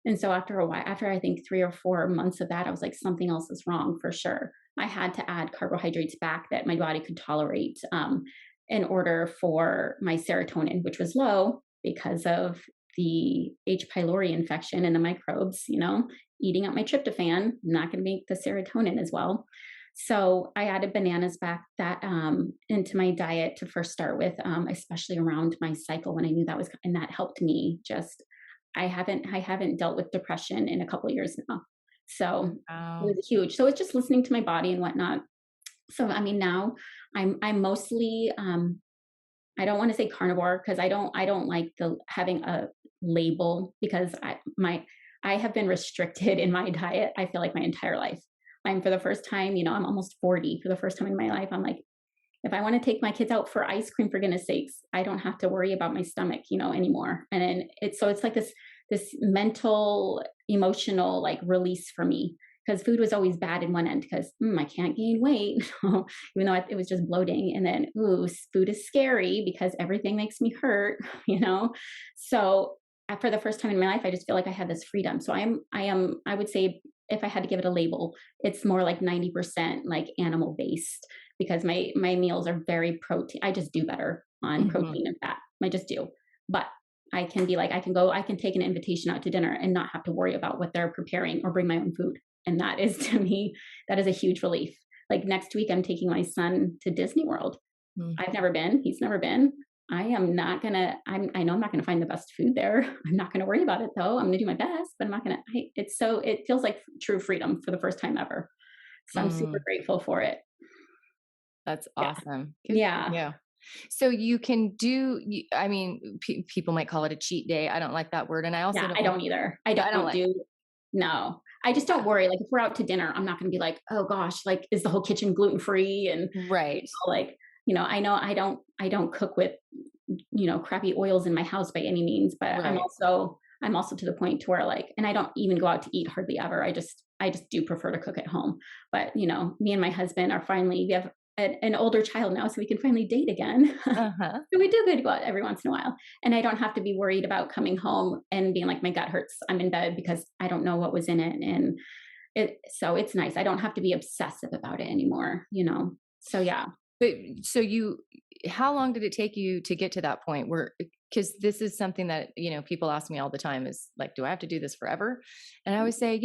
And so after a while, after I think 3 or 4 months of that, I was like, something else is wrong for sure. I had to add carbohydrates back that my body could tolerate in order for my serotonin, which was low because of the H. pylori infection and the microbes, eating up my tryptophan, not going to make the serotonin as well. So I added bananas back that into my diet to first start with, especially around my cycle when I knew that was, and that helped me just I haven't dealt with depression in a couple of years now. So it Wow. was huge. So it's just listening to my body and whatnot. So I mean now I'm mostly I don't want to say carnivore because I don't like the having a label because I have been restricted in my diet, I feel like my entire life. I'm for the first time, I'm almost 40. For the first time in my life, I'm like, if I want to take my kids out for ice cream, for goodness sakes, I don't have to worry about my stomach, anymore. And then it's like this mental, emotional like release for me because food was always bad in one end because I can't gain weight, even though it was just bloating. And then, ooh, food is scary because everything makes me hurt, So for the first time in my life, I just feel like I have this freedom. So I would say if I had to give it a label, it's more like 90% like animal based because my meals are very protein. I just do better on Hmm. protein and fat. I just do. But I can be like, I can take an invitation out to dinner and not have to worry about what they're preparing or bring my own food. And that is to me, that is a huge relief. Like next week, I'm taking my son to Disney World. I've never been. He's never been. I am not gonna. I know I'm not gonna find the best food there. I'm not gonna worry about it though. I'm gonna do my best, but I'm not gonna. It feels like true freedom for the first time ever. So I'm super Mm. grateful for it. That's Yeah. awesome. Good for Yeah. you. So you can I mean, people might call it a cheat day. I don't like that word. And I also Yeah, don't I like, don't either. I I don't don't like, do no. I just don't yeah, worry. Like if we're out to dinner, I'm not gonna be like, oh gosh, like is the whole kitchen gluten free? And right. like, I know I don't cook with crappy oils in my house by any means, but I'm Right. also I'm also to the point to where like, and I don't even go out to eat hardly ever. I just do prefer to cook at home. But me and my husband are finally we have an older child now, so we can finally date again. Uh-huh. So we do good to go out every once in a while. And I don't have to be worried about coming home and being like, my gut hurts. I'm in bed because I don't know what was in it. And so it's nice. I don't have to be obsessive about it anymore. So yeah. But so how long did it take you to get to that point where, because this is something that, people ask me all the time is like, do I have to do this forever? And I always say,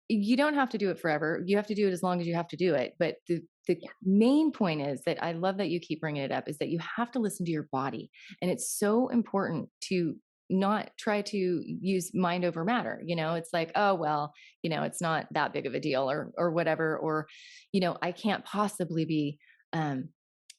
you don't have to do it forever. You have to do it as long as you have to do it. But the Yeah. main point is that I love that you keep bringing it up is that you have to listen to your body. And it's so important to not try to use mind over matter. It's like, oh, well, it's not that big of a deal or whatever. Or, I can't possibly be um,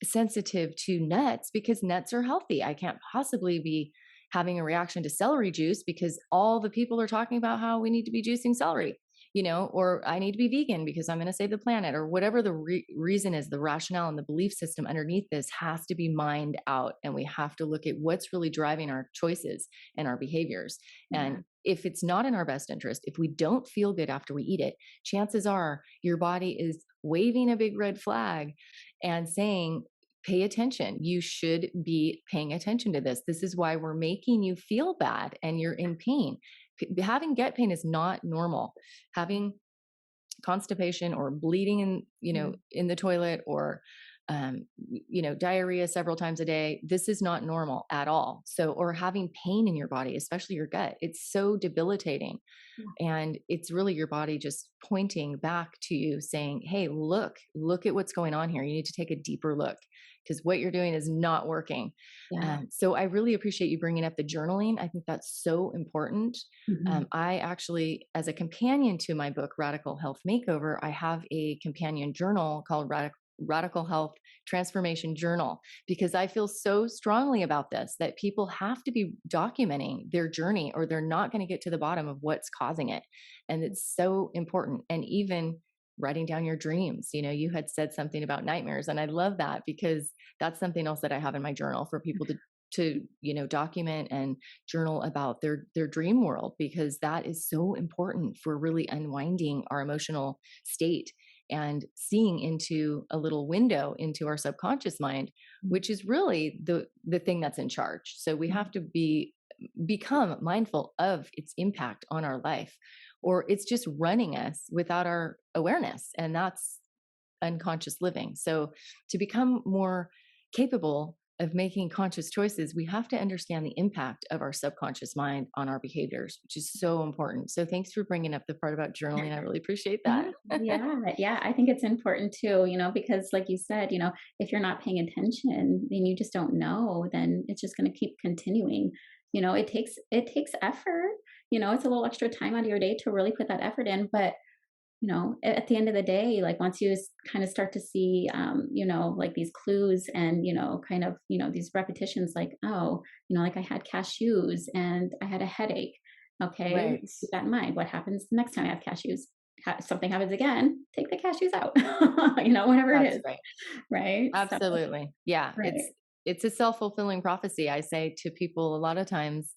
sensitive to nuts because nuts are healthy. I can't possibly be having a reaction to celery juice because all the people are talking about how we need to be juicing celery, or I need to be vegan because I'm going to save the planet, or whatever the reason is, the rationale and the belief system underneath this has to be mined out. And we have to look at what's really driving our choices and our behaviors. Yeah. And if it's not in our best interest, if we don't feel good after we eat it, chances are your body is waving a big red flag and saying, pay attention. You should be paying attention to this. This is why we're making you feel bad and you're in pain. Having gut pain is not normal. Having constipation or bleeding in, in the toilet, or diarrhea several times a day. This is not normal at all. So, or having pain in your body, especially your gut, it's so debilitating. And it's really your body just pointing back to you saying, hey, look at what's going on here. You need to take a deeper look because what you're doing is not working. Yeah. So I really appreciate you bringing up the journaling. I think that's so important. I actually, as a companion to my book, Radical Health Makeover, I have a companion journal called Radical Health Transformation Journal, because I feel so strongly about this, that people have to be documenting their journey or they're not going to get to the bottom of what's causing it. And it's so important. And even writing down your dreams. You had said something about nightmares, and I love that because that's something else that I have in my journal for people to document and journal about their dream world, because that is so important for really unwinding our emotional state and seeing into a little window into our subconscious mind, which is really the thing that's in charge. So we have to become mindful of its impact on our life, or it's just running us without our awareness, and that's unconscious living. So to become more capable of making conscious choices, we have to understand the impact of our subconscious mind on our behaviors, which is so important. So thanks for bringing up the part about journaling. I really appreciate that. Yeah. I think it's important too, because like you said, if you're not paying attention and you just don't know, then it's just going to keep continuing. It takes effort. It's a little extra time out of your day to really put that effort in, but at the end of the day, like once you kind of start to see, like these clues and, kind of, these repetitions, like, oh, like I had cashews and I had a headache. Okay. Right. Keep that in mind. What happens the next time I have cashews? Something happens again, take the cashews out, whatever it That's is. right. Right. So, Absolutely. Yeah. right. It's a self-fulfilling prophecy. I say to people a lot of times,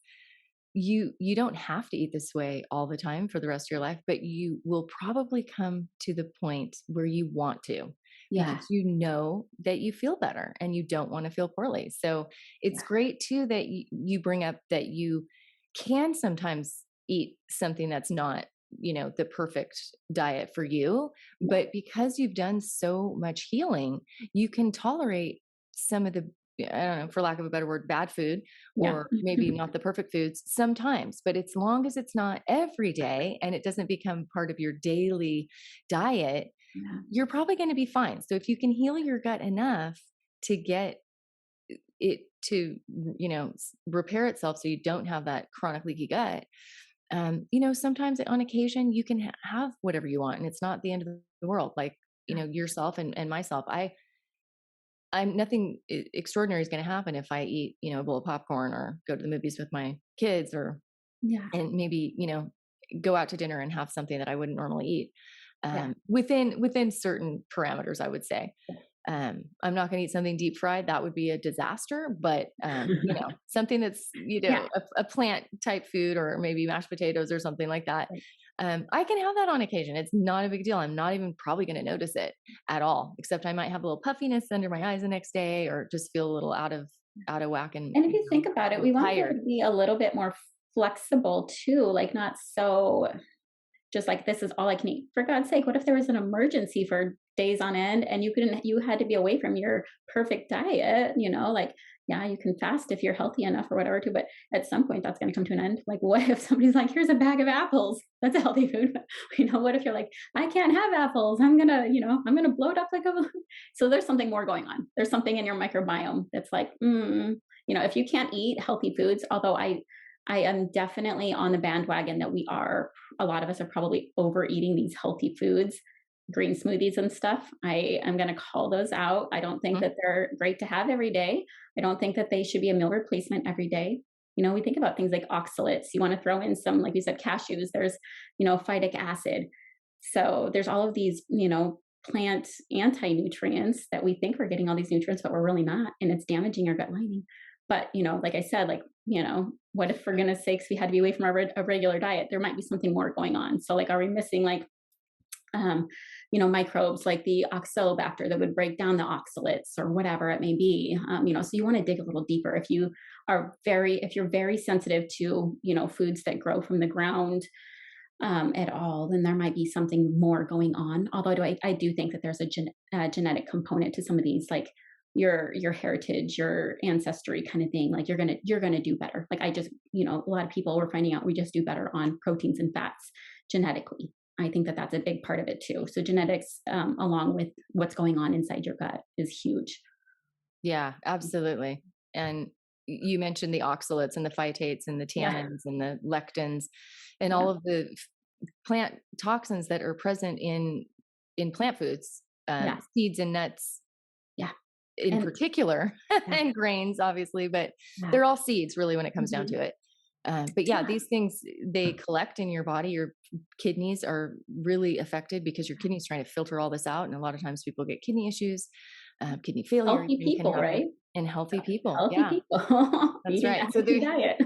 you don't have to eat this way all the time for the rest of your life, but you will probably come to the point where you want to, Yeah. because that you feel better and you don't want to feel poorly. So it's Yeah. great too that you bring up that you can sometimes eat something that's not the perfect diet for you, but because you've done so much healing, you can tolerate some of the, I don't know, for lack of a better word, bad food, Yeah. or maybe not the perfect foods sometimes, but as long as it's not every day and it doesn't become part of your daily diet, Yeah. you're probably going to be fine. So if you can heal your gut enough to get it to, repair itself so you don't have that chronic leaky gut, sometimes on occasion you can have whatever you want and it's not the end of the world. Like, yourself and myself, I'm nothing extraordinary is going to happen if I eat, a bowl of popcorn or go to the movies with my kids, or, Yeah. and maybe, go out to dinner and have something that I wouldn't normally eat, Yeah. within certain parameters, I would say. I'm not going to eat something deep fried. That would be a disaster, but, something that's, Yeah. a plant type food, or maybe mashed potatoes or something like that. Right. I can have that on occasion. It's not a big deal. I'm not even probably going to notice it at all, except I might have a little puffiness under my eyes the next day, or just feel a little out of whack and And if you think about it, we want there tired. to be a little bit more flexible too, like not so just like this is all I can eat. For God's sake, what if there was an emergency for days on end and you had to be away from your perfect diet, like yeah, you can fast if you're healthy enough or whatever too, but at some point that's going to come to an end. Like what if somebody's like, here's a bag of apples? That's a healthy food. What if you're like, I can't have apples. I'm going to bloat up like a so there's something more going on. There's something in your microbiome that's like, if you can't eat healthy foods, although I am definitely on the bandwagon that a lot of us are probably overeating these healthy foods, green smoothies and stuff. I am going to call those out. I don't think that they're great to have every day. I don't think that they should be a meal replacement every day. We think about things like oxalates. You want to throw in some, like you said, cashews. There's, phytic acid. So there's all of these, plant anti-nutrients that we think we're getting all these nutrients, but we're really not. And it's damaging our gut lining. But, like I said, what if for goodness sakes we had to be away from a regular diet? There might be something more going on. So like, are we missing like, microbes like the oxalobacter that would break down the oxalates or whatever it may be? So you want to dig a little deeper. If you're very sensitive to, foods that grow from the ground, at all, then there might be something more going on. Although I do think that there's a genetic component to some of these, like your heritage, your ancestry kind of thing. Like you're gonna do better. Like I just, a lot of people we're finding out we just do better on proteins and fats genetically. I think that that's a big part of it too. So genetics, along with what's going on inside your gut, is huge. Yeah, absolutely. And you mentioned the oxalates and the phytates and the Yeah, tannins and the lectins and yeah, all of the plant toxins that are present in plant foods, yeah, seeds and nuts yeah, in and particular, yeah, and grains, obviously, but yeah, they're all seeds really when it comes down mhm, to it. But yeah, yeah, these things they collect in your body. Your kidneys are really affected because your kidneys trying to filter all this out, and a lot of times people get kidney issues, kidney failure healthy even can people, happen right? in healthy people. Healthy Yeah, people that's eating a right. So healthy diet.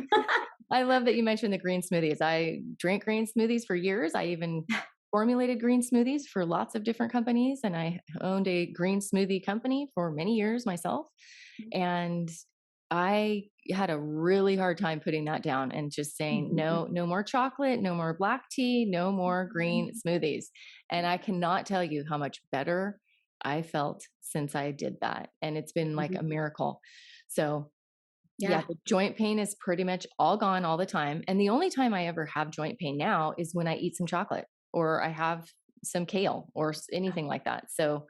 I love that you mentioned the green smoothies. I drank green smoothies for years. I even formulated green smoothies for lots of different companies, and I owned a green smoothie company for many years myself. And I had a really hard time putting that down and just saying, Mhm. no, no more chocolate, no more black tea, no more green smoothies. And I cannot tell you how much better I felt since I did that. And it's been like Mhm. a miracle. So yeah, Yeah. the joint pain is pretty much all gone all the time. And the only time I ever have joint pain now is when I eat some chocolate or I have some kale or anything like that. So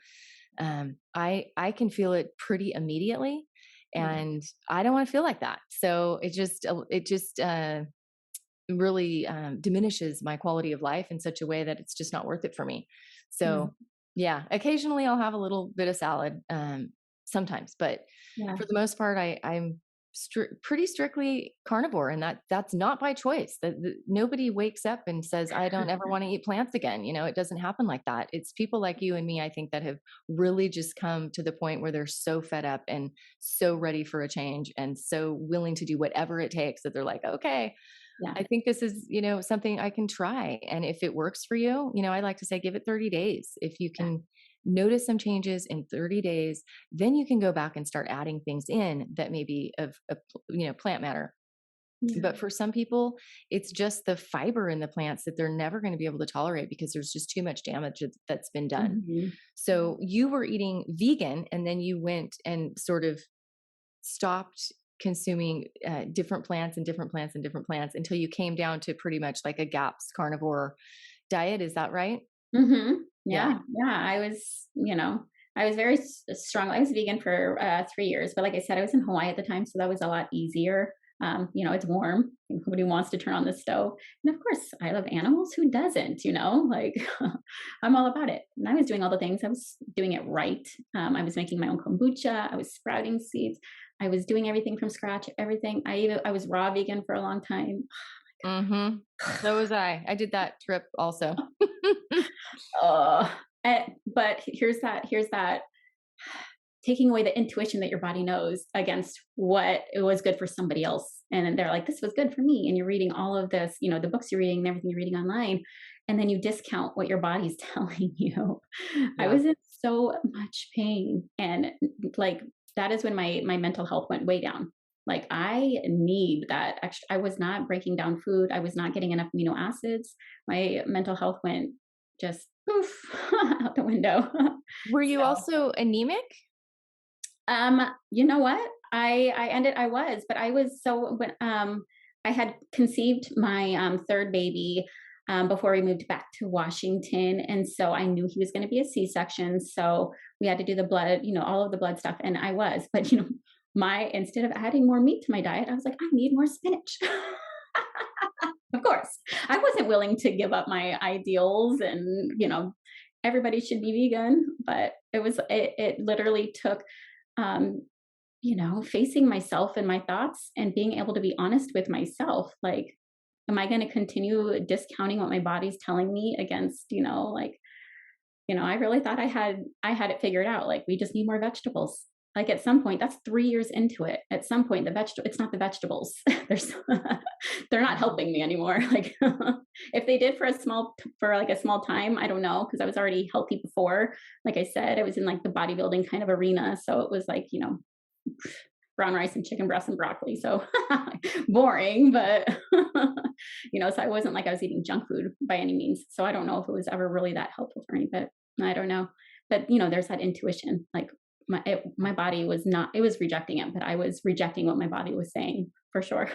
I can feel it pretty immediately, Yeah. and I don't want to feel like that. So it just really diminishes my quality of life in such a way that it's just not worth it for me. Mm. So yeah, occasionally I'll have a little bit of salad, sometimes, but Yeah. for the most part, I'm pretty strictly carnivore, and that's not by choice. Nobody wakes up and says, "I don't ever want to eat plants again." It doesn't happen like that. It's people like you and me, I think, that have really just come to the point where they're so fed up and so ready for a change and so willing to do whatever it takes that they're like, "Okay, Yeah. I think this is, something I can try. And if it works for you, I like to say give it 30 days. If you Yeah. can notice some changes in 30 days, then you can go back and start adding things in that may be of plant matter. Yeah. But for some people, it's just the fiber in the plants that they're never going to be able to tolerate because there's just too much damage that's been done. Mhm. So you were eating vegan and then you went and sort of stopped consuming different plants and different plants and different plants until you came down to pretty much like a GAPS carnivore diet. Is that right? Mhm. Yeah. Yeah. Yeah. I was very strong. I was vegan for 3 years, but like I said, I was in Hawaii at the time, so that was a lot easier. It's warm. Nobody wants to turn on the stove, and of course, I love animals. Who doesn't? Like I'm all about it. And I was doing all the things. I was doing it right. I was making my own kombucha. I was sprouting seeds. I was doing everything from scratch. Everything. I was raw vegan for a long time. Mm-hmm. So was I. I did that trip also. uh, but here's that taking away the intuition that your body knows against what it was good for somebody else. And then they're like, this was good for me. And you're reading all of this, the books you're reading and everything you're reading online. And then you discount what your body's telling you. I Yeah. was in so much pain. And like, that is when my mental health went way down. Like I need that extra. I was not breaking down food. I was not getting enough amino acids. My mental health went just poof out the window. Were you So also anemic? you know what? I was, but I was so when I had conceived my third baby before we moved back to Washington, and so I knew he was going to be a C-section. So we had to do the blood, all of the blood stuff, and I was, but my instead of adding more meat to my diet, I was like, I need more spinach. Of course, I wasn't willing to give up my ideals, and everybody should be vegan, but it literally took um, facing myself and my thoughts and being able to be honest with myself. Like, am I going to continue discounting what my body's telling me against, I really thought I had it figured out. Like, we just need more vegetables. Like at some point, that's 3 years into it. At some point, it's not the vegetables. There's, they're not Mhm. helping me anymore. Like, if they did for like a small time, I don't know, because I was already healthy before. Like I said, I was in like the bodybuilding kind of arena, so it was like, brown rice and chicken breast and broccoli. So boring, but so I wasn't like I was eating junk food by any means. So I don't know if it was ever really that helpful for me, but I don't know. But there's that intuition. Like my body was not, it was rejecting it, but I was rejecting what my body was saying for sure.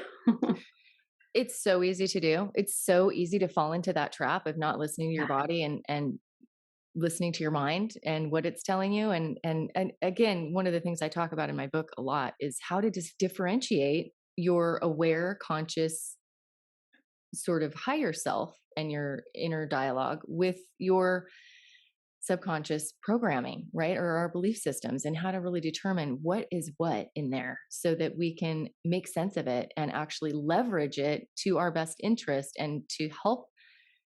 It's so easy to do. It's so easy to fall into that trap of not listening to your Yeah. body and listening to your mind and what it's telling you. And again, one of the things I talk about in my book a lot is how to just differentiate your aware, conscious, sort of higher self and your inner dialogue with your subconscious programming, right? Or our belief systems, and how to really determine what is what in there so that we can make sense of it and actually leverage it to our best interest and to help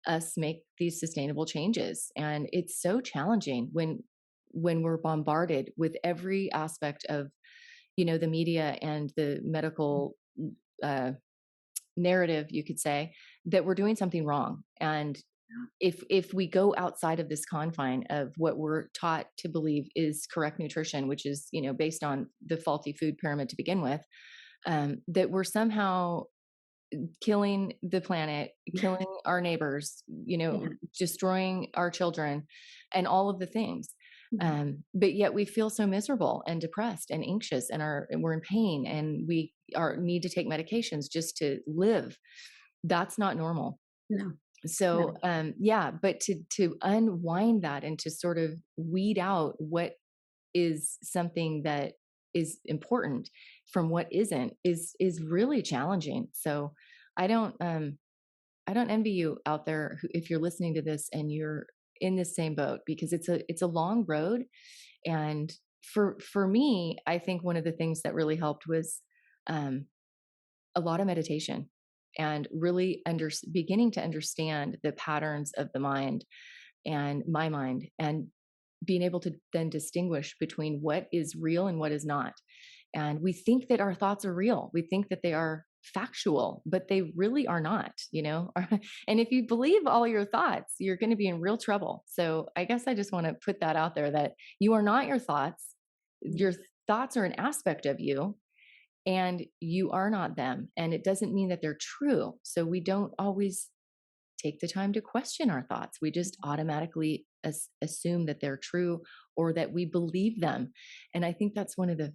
us make these sustainable changes. And it's so challenging when we're bombarded with every aspect of the media and the medical uh, narrative, you could say, that we're doing something wrong. And if we go outside of this confine of what we're taught to believe is correct nutrition, which is based on the faulty food pyramid to begin with, that we're somehow killing the planet, killing our neighbors, Yeah. destroying our children, and all of the things. But yet we feel so miserable and depressed and anxious, and we're in pain, and we need to take medications just to live. That's not normal. No. So, No. yeah, but to unwind that and to sort of weed out what is something that is important from what isn't is really challenging. So, I don't envy you out there if you're listening to this and you're in the same boat, because it's a long road. And for me, I think one of the things that really helped was um, a lot of meditation and really beginning to understand the patterns of the mind and my mind, and being able to then distinguish between what is real and what is not. And we think that our thoughts are real. We think that they are factual, but they really are not, And if you believe all your thoughts, you're going to be in real trouble. So I guess I just want to put that out there, that you are not your thoughts. Your thoughts are an aspect of you, and you are not them. And it doesn't mean that they're true. So we don't always take the time to question our thoughts. We just automatically assume that they're true or that we believe them. And I think that's one of the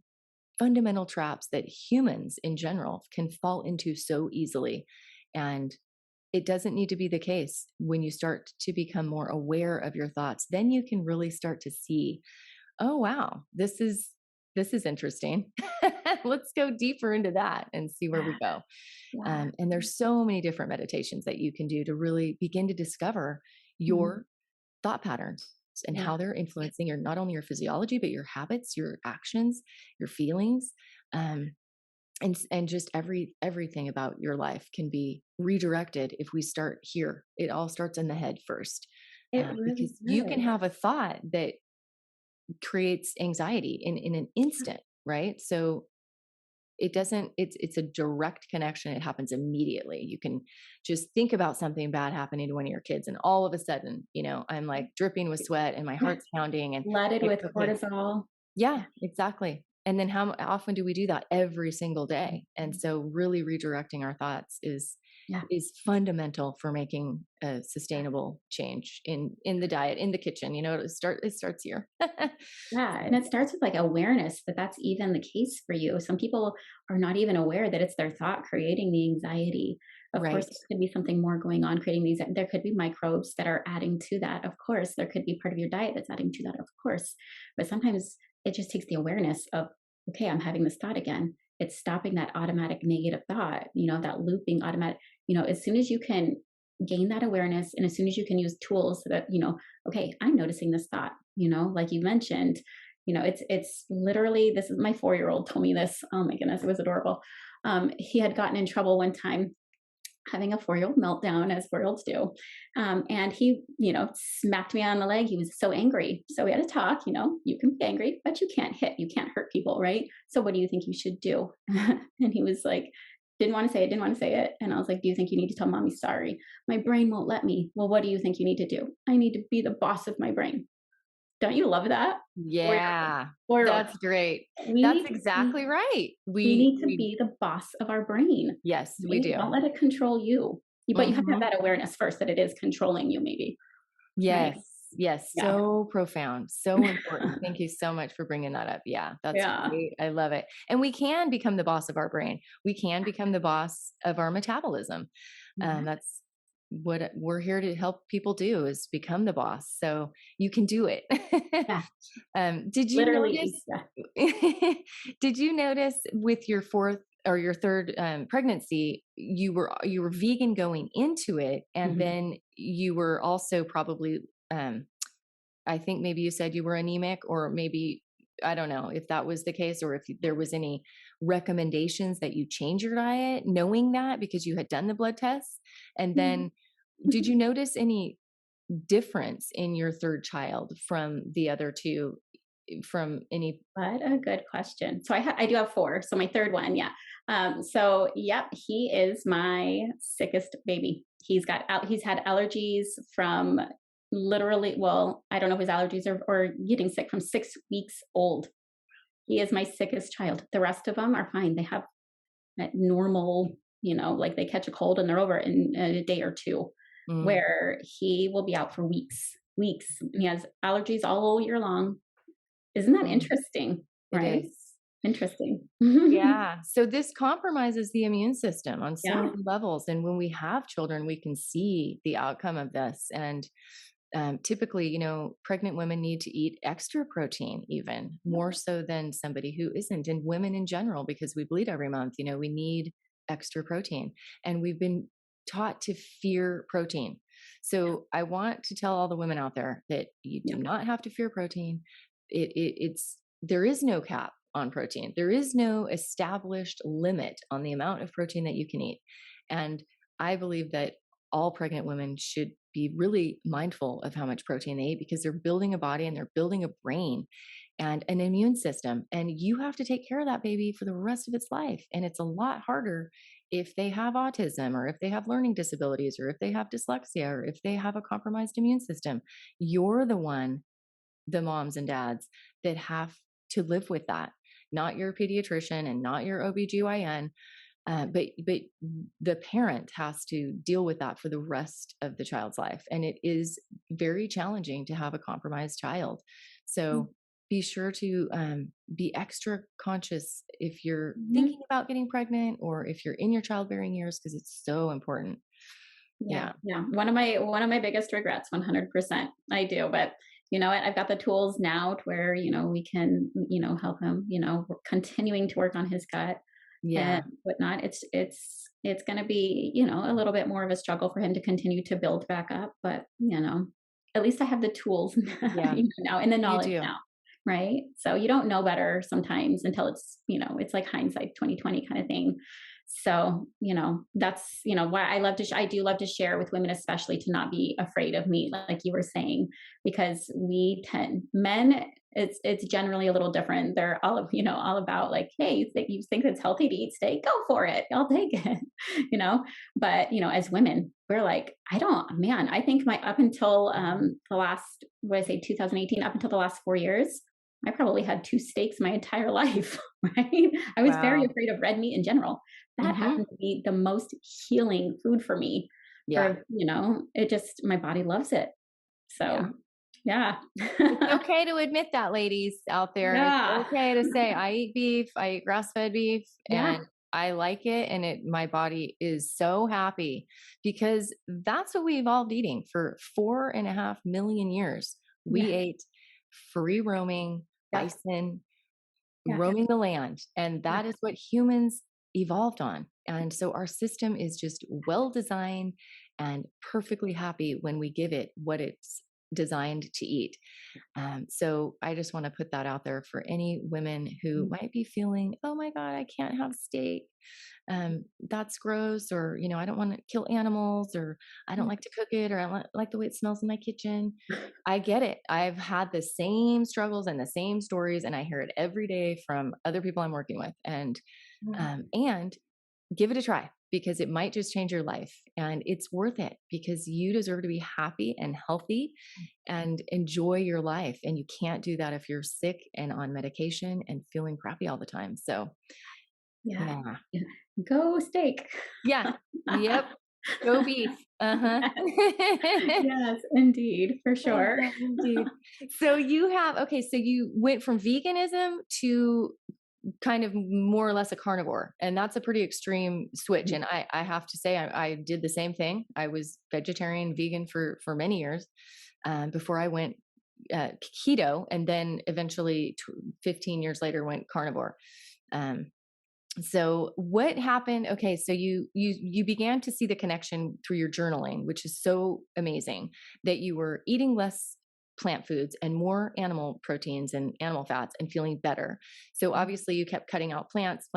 fundamental traps that humans in general can fall into so easily. And it doesn't need to be the case. When you start to become more aware of your thoughts, then you can really start to see, oh wow, this is interesting. Let's go deeper into that and see where we go. Yeah. And there's so many different meditations that you can do to really begin to discover Mhm. your thought patterns and Yeah. how they're influencing not only your physiology, but your habits, your actions, your feelings, um, and just everything about your life can be redirected if we start here. It all starts in the head first, It really because you can does. have a thought that creates anxiety in an instant, right? So it's a direct connection. It happens immediately. You can just think about something bad happening to one of your kids, and all of a sudden, I'm like dripping with sweat and my heart's pounding, and Flooded like, with okay, cortisol. yeah, exactly. And then how often do we do that? Every single day. And Mhm. so really redirecting our thoughts Yeah. is fundamental for making a sustainable change in the diet, in the kitchen. It starts here. Yeah, So, and it starts with like awareness that that's even the case for you. Some people are not even aware that it's their thought creating the anxiety. Of course, right. there could be something more going on creating these. There could be microbes that are adding to that. Of course, there could be part of your diet that's adding to that. Of course, but sometimes it just takes the awareness of, okay, I'm having this thought again. It's stopping that automatic negative thought. That looping automatic. As soon as you can gain that awareness, and as soon as you can use tools that okay, I'm noticing this thought, like you mentioned, it's literally, this is my 4-year-old told me this. Oh my goodness, it was adorable. He had gotten in trouble one time having a 4-year-old meltdown, as 4-year-olds do. And he, smacked me on the leg. He was so angry. So we had a talk, you can be angry, but you can't hit, you can't hurt people, right? So what do you think you should do? And he was like, didn't want to say it, didn't want to say it. And I was like, do you think you need to tell mommy sorry? My brain won't let me. Well, what do you think you need to do? I need to be the boss of my brain. Don't you love that? Where Yeah, where that's great. we That's need to be exactly right. we We need to we be the boss of our brain, yes, we right? do. Don't let it control you. But you have to have Mhm. that awareness first that it is controlling you maybe, right? Yes, yes, Yeah. so profound, so important. Thank you so much for bringing that up. Yeah, that's Yeah. great. I love it. And we can become the boss of our brain. We can become the boss of our metabolism. Yeah. That's what we're here to help people do is become the boss. So you can do it. Yeah. Did you Literally, notice? yeah. Did you notice with your fourth or your third pregnancy, you were vegan going into it, and Mhm. then you were also probably, um, I think maybe you said you were anemic, or maybe I don't know if that was the case, or if there was any recommendations that you change your diet, knowing that because you had done the blood tests, and Mhm. then did you notice any difference in your third child from the other two, from any? What a good question. So I do have 4. So my third one, yeah. So yep, he is my sickest baby. He's had allergies from literally, well, I don't know if his allergies or getting sick from 6 weeks old. He is my sickest child. The rest of them are fine. They have that normal, like they catch a cold and they're over in a day or 2, Mm, where he will be out for weeks, weeks. He has allergies all year long. Isn't that mm, interesting, it right? is. Interesting. Yeah. So this compromises the immune system on so Yeah. many levels. And when we have children, we can see the outcome of this. And typically, pregnant women need to eat extra protein, even more so than somebody who isn't, and women in general, because we bleed every month. We need extra protein. And we've been taught to fear protein. So I want to tell all the women out there that you do Yeah. not have to fear protein. There is no cap on protein. There is no established limit on the amount of protein that you can eat. And I believe that all pregnant women should be really mindful of how much protein they eat, because they're building a body and they're building a brain and an immune system. And you have to take care of that baby for the rest of its life. And it's a lot harder if they have autism, or if they have learning disabilities, or if they have dyslexia, or if they have a compromised immune system. You're the moms and dads that have to live with that, not your pediatrician and not your OBGYN. But the parent has to deal with that for the rest of the child's life. And it is very challenging to have a compromised child. So be sure to be extra conscious if you're Mhm. thinking about getting pregnant, or if you're in your childbearing years, because it's so important. Yeah, Yeah. yeah. One of my biggest regrets, 100%. I do, but you know what? I've got the tools now to where, we can, help him, we're continuing to work on his gut and Yeah. whatnot. It's going to be, a little bit more of a struggle for him to continue to build back up, but at least I have the tools Yeah. now and the You knowledge do. now, right? So you don't know better sometimes until it's like hindsight 2020 kind of thing. So, that's, why I do love to share with women, especially to not be afraid of meat, like you were saying, because men, it's generally a little different. They're all about like, hey, you think it's healthy to eat steak? Go for it. I'll take it, you know? But, as women, we're like, I think up until the last, what I say, 2018, up until the last 4 years, I probably had 2 steaks my entire life, right? I was very Wow. afraid of red meat in general. That Hmm. happened to be the most healing food for me. Yeah. It just, my body loves it. Yeah. So, yeah. It's okay to admit that, ladies out there. It's Yeah. okay to say, I eat beef, I eat grass-fed beef, Yeah. and I like it, and my body is so happy, because that's what we evolved eating for 4.5 million years. We Yeah. ate free roaming Yep. bison, Yeah. roaming the land, and Yeah. that is what humans evolved on. And so our system is just well designed and perfectly happy when we give it what it's designed to eat. So I just want to put that out there for any women who Mm. might be feeling, oh my God, I can't have steak. That's gross. Or, I don't want to kill animals, or I don't Yeah. like to cook it, or I don't like the way it smells in my kitchen. I get it. I've had the same struggles and the same stories, and I hear it every day from other people I'm working with. And give it a try because it might just change your life, and it's worth it because you deserve to be happy and healthy and enjoy your life. And you can't do that if you're sick and on medication and feeling crappy all the time. So, Yeah. yeah. Yeah. Go steak. Yeah. Yep. Go beef. Uh-huh. Yes, indeed, for sure. Uh-huh, indeed. So you have, okay, so you went from veganism to kind of more or less a carnivore, and that's a pretty extreme switch. And I have to say, I did the same thing. I was vegetarian, vegan for many years before I went keto, and then eventually 15 years later went carnivore. Um, so what happened? Okay, so you began to see the connection through your journaling, which is so amazing, that you were eating less plant foods and more animal proteins and animal fats and feeling better. So obviously you kept cutting out plants,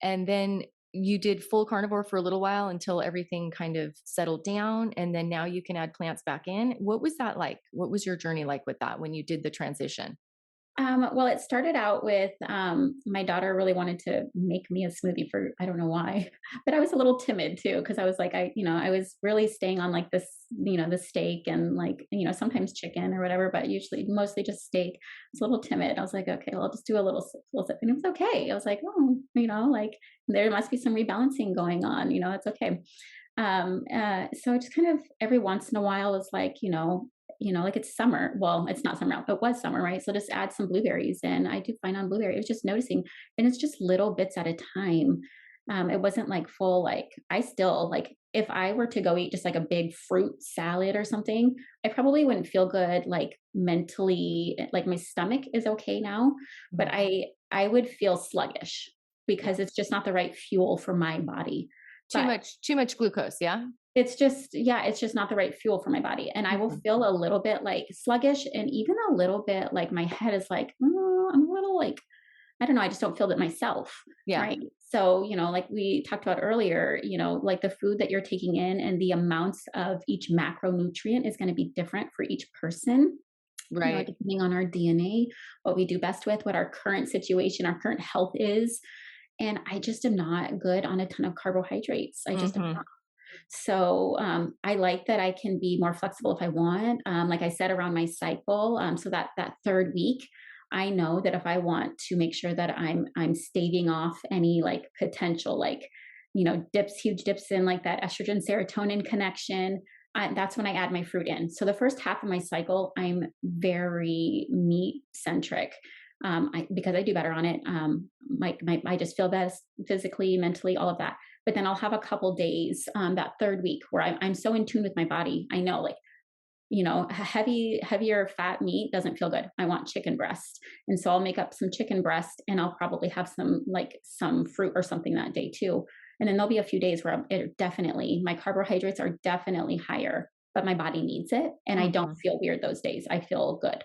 and then you did full carnivore for a little while until everything kind of settled down, and then now you can add plants back in. What was that like? What was your journey like with that when you did the transition? Well, it started out with my daughter really wanted to make me a smoothie for I don't know why, but I was a little timid too because I was like I was really staying on like this the steak and like sometimes chicken or whatever, but usually mostly just steak. I was a little timid. I was like, okay, well, I'll just do a little sip, and it was okay. I was like, oh, like there must be some rebalancing going on. It's okay. So I just kind of every once in a while is like like it's summer. Well, it's not summer. It was summer, right? So just add some blueberries, and I do fine on blueberry. I was just noticing, and it's just little bits at a time. It wasn't like full. Like I still like if I were to go eat just like a big fruit salad or something, I probably wouldn't feel good. Like mentally, like my stomach is okay now, but Mhm. I would feel sluggish Yeah. because it's just not the right fuel for my body. Too But much glucose, yeah? it's just yeah, it's just not the right fuel for my body, and I will Mhm. feel a little bit, like, sluggish and even a little bit like my head is like, I'm a little, like I don't know, I just don't feel it myself, Yeah. right? So, like we talked about earlier, like, the food that you're taking in and the amounts of each macronutrient is gonna be different for each person, Right. depending on our DNA, what we do best with, what our current situation, our current health is, and I just am not good on a ton of carbohydrates. I just am Mhm. not. So I like that I can be more flexible if I want. Like I said, around my cycle. So that third week, I know that if I want to make sure that I'm staving off any like potential like huge dips in like that estrogen serotonin connection. That's when I add my fruit in. So the first half of my cycle, I'm very meat centric. Because I do better on it. I just feel best physically, mentally, all of that. But then I'll have a couple days that third week where I'm so in tune with my body. I know, like, heavier fat meat doesn't feel good. I want chicken breast. And so I'll make up some chicken breast and I'll probably have some fruit or something that day too. And then there'll be a few days where my carbohydrates are definitely higher, but my body needs it. And I don't Mhm. feel weird those days. I feel good.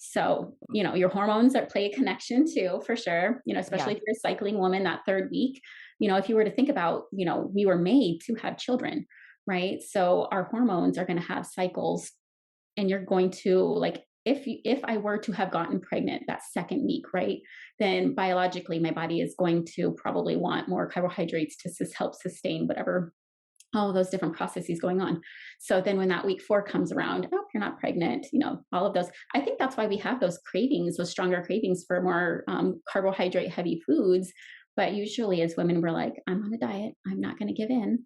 So, your hormones play a connection too, for sure, especially Yeah. if you're a cycling woman that third week. If you were to think about, we were made to have children, right? So our hormones are going to have cycles, and you're going to like, if I were to have gotten pregnant that second week, right, then biologically my body is going to probably want more carbohydrates to help sustain whatever all of those different processes going on. So then when that week 4 comes around, oh, you're not pregnant, all of those. I think that's why we have those cravings, those stronger cravings for more carbohydrate heavy foods. But usually as women, we're like, I'm on a diet. I'm not going to give in.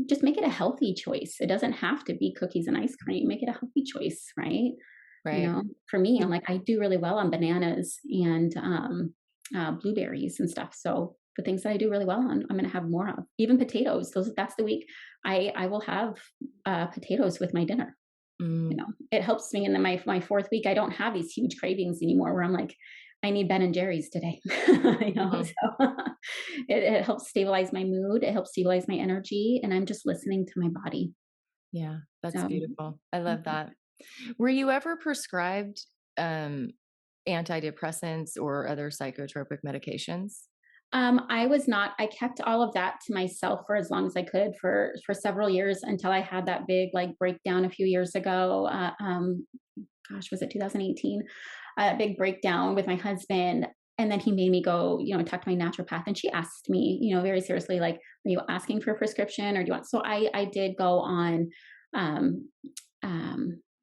Just make it a healthy choice. It doesn't have to be cookies and ice cream. Make it a healthy choice, right? Right. For me, I'm like, I do really well on bananas and blueberries and stuff. So the things that I do really well on, I'm going to have more of. Even potatoes. That's the week I will have potatoes with my dinner. Mm. It helps me in my fourth week. I don't have these huge cravings anymore where I'm like, I need Ben and Jerry's today. Mhm. So it helps stabilize my mood. It helps stabilize my energy, and I'm just listening to my body. Yeah, that's So beautiful. I love mhm. that. Were you ever prescribed um, antidepressants or other psychotropic medications? I was not. I kept all of that to myself for as long as I could for several years until I had that big like breakdown a few years ago. Gosh, was it 2018? A big breakdown with my husband. And then he made me go, talk to my naturopath, and she asked me, very seriously, like, are you asking for a prescription, or do you want? So I did go on, um,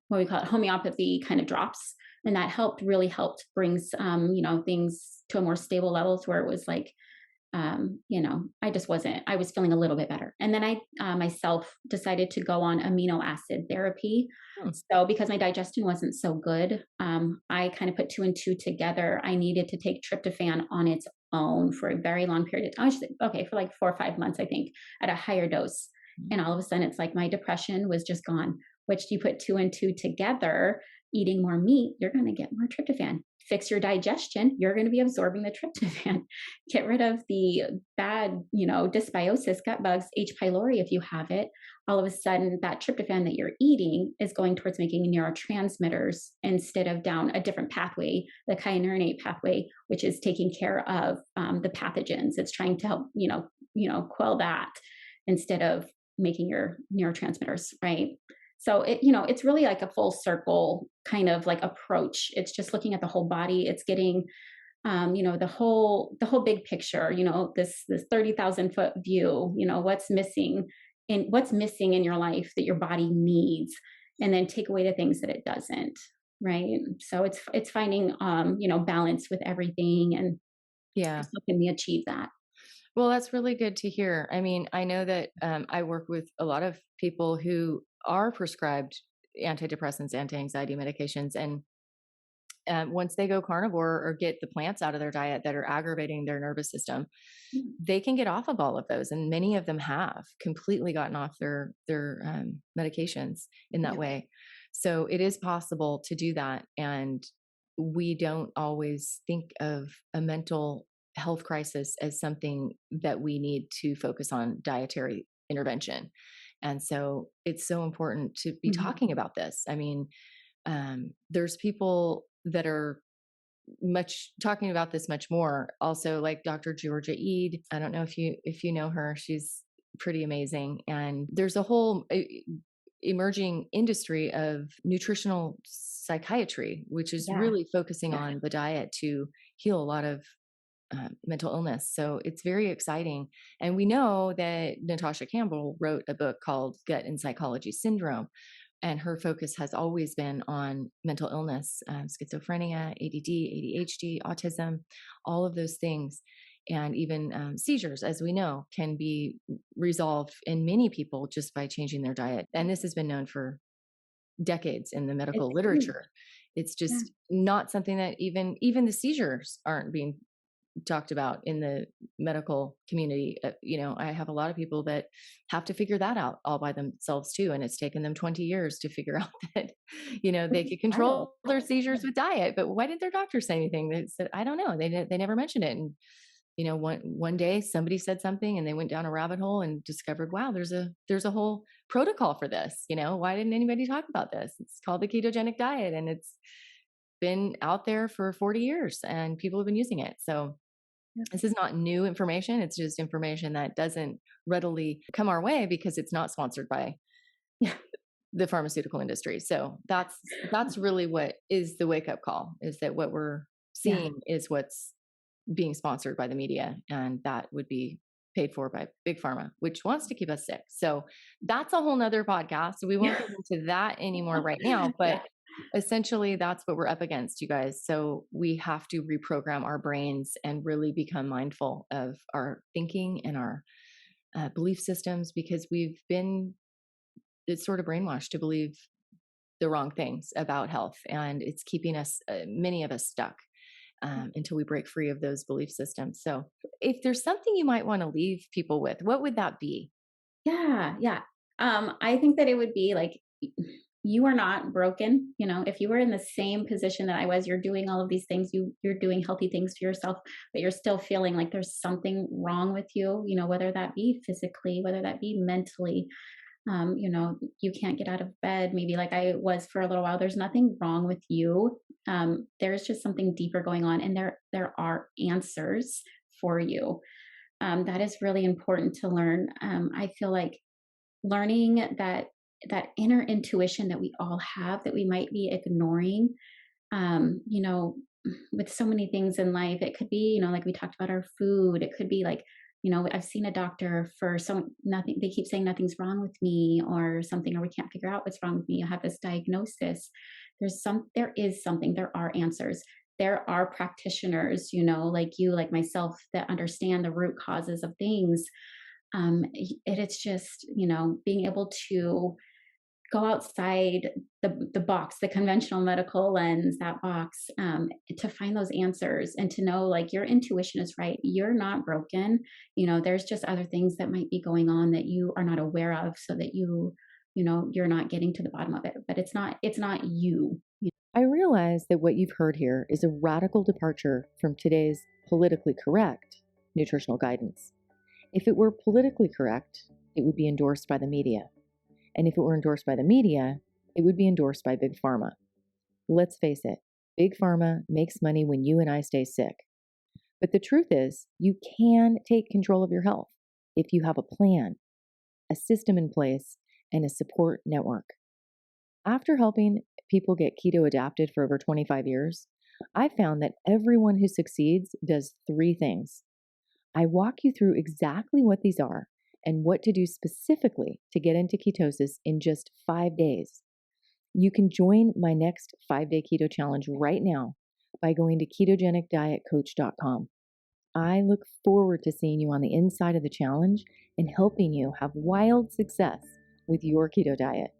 what we call it, homeopathy kind of drops, and that really helped brings, things to a more stable level, to where it was like, I was feeling a little bit better. And then I myself decided to go on amino acid therapy. Hmm. So because my digestion wasn't so good, I kind of put two and two together. I needed to take tryptophan on its own for a very long period of time. Okay, for like 4 or 5 months, I think, at a higher dose. And all of a sudden, it's like my depression was just gone. Which you put two and two together, eating more meat, you're going to get more tryptophan. Fix your digestion, you're going to be absorbing the tryptophan. Get rid of the bad, dysbiosis, gut bugs, H. pylori if you have it. All of a sudden, that tryptophan that you're eating is going towards making neurotransmitters instead of down a different pathway, the kynurenate pathway, which is taking care of the pathogens. It's trying to help, quell that instead of making your neurotransmitters, right? So it's really like a full circle kind of like approach. It's just looking at the whole body. It's getting, the whole big picture, this 30,000 foot view, what's missing in your life that your body needs, and then take away the things that it doesn't. Right. So it's finding, balance with everything, and Yeah. how can we achieve that? Well, that's really good to hear. I mean, I know that I work with a lot of people who are prescribed antidepressants, anti-anxiety medications, and once they go carnivore or get the plants out of their diet that are aggravating their nervous system, they can get off of all of those, and many of them have completely gotten off their medications in that Yeah. way. So it is possible to do that, and we don't always think of a mental health crisis as something that we need to focus on dietary intervention. And so it's so important to be Mhm. talking about this. I mean, there's people that are much talking about this much more, also like Dr. Georgia Ede. I don't know if you know her. She's pretty amazing, and there's a whole emerging industry of nutritional psychiatry, which is Yeah. really focusing Yeah. on the diet to heal a lot of mental illness. So it's very exciting. And we know that Natasha Campbell wrote a book called Gut and Psychology Syndrome, and her focus has always been on mental illness, schizophrenia, ADD, ADHD, autism, all of those things. And even seizures, as we know, can be resolved in many people just by changing their diet. And this has been known for decades in the medical It's huge. literature. It's Yeah. just not something that even the seizures aren't being talked about in the medical community. I have a lot of people that have to figure that out all by themselves too, and it's taken them 20 years to figure out that Which they is could wild. control their seizures with diet. But why didn't their doctor say anything? They said, I don't know. They never mentioned it. And one day somebody said something, and they went down a rabbit hole and discovered, wow, there's a whole protocol for this. Why didn't anybody talk about this? It's called the ketogenic diet, and it's been out there for 40 years, and people have been using it. So Yeah. this is not new information. It's just information that doesn't readily come our way because it's not sponsored by Yeah. the pharmaceutical industry. So that's really what is the wake up call, is that what we're Yeah. seeing is what's being sponsored by the media, and that would be paid for by big pharma, which wants to keep us sick. So that's a whole nother podcast. We won't get into that anymore right now, but Yeah. essentially that's what we're up against, you guys. So we have to reprogram our brains and really become mindful of our thinking and our belief systems, because it's sort of brainwashed to believe the wrong things about health, and it's keeping us, many of us, stuck until we break free of those belief systems. So if there's something you might want to leave people with, what would that be? Yeah. Yeah. I think that it would be like, you are not broken. If you were in the same position that I was, you're doing all of these things, you're doing healthy things for yourself, but you're still feeling like there's something wrong with you, whether that be physically, whether that be mentally. You can't get out of bed, maybe like I was for a little while. There's nothing wrong with you. There's just something deeper going on, and there are answers for you. That is really important to learn. I feel like learning that inner intuition that we all have, that we might be ignoring. with so many things in life. It could be, like we talked about our food. It could be like, I've seen a doctor for nothing. They keep saying nothing's wrong with me or something, or we can't figure out what's wrong with me. I have this diagnosis. There is something, there are answers. There are practitioners, like you, like myself, that understand the root causes of things. It's just, being able to go outside the box, the conventional medical lens, that box, to find those answers and to know like your intuition is right. You're not broken. There's just other things that might be going on that you are not aware of, so that you're not getting to the bottom of it. But it's not you. I realize that what you've heard here is a radical departure from today's politically correct nutritional guidance. If it were politically correct, it would be endorsed by the media. And if it were endorsed by the media, it would be endorsed by Big Pharma. Let's face it, Big Pharma makes money when you and I stay sick. But the truth is, you can take control of your health if you have a plan, a system in place, and a support network. After helping people get keto adapted for over 25 years, I found that everyone who succeeds does 3 things. I walk you through exactly what these are and what to do specifically to get into ketosis in just 5 days. You can join my next 5-day keto challenge right now by going to ketogenicdietcoach.com. I look forward to seeing you on the inside of the challenge and helping you have wild success with your keto diet.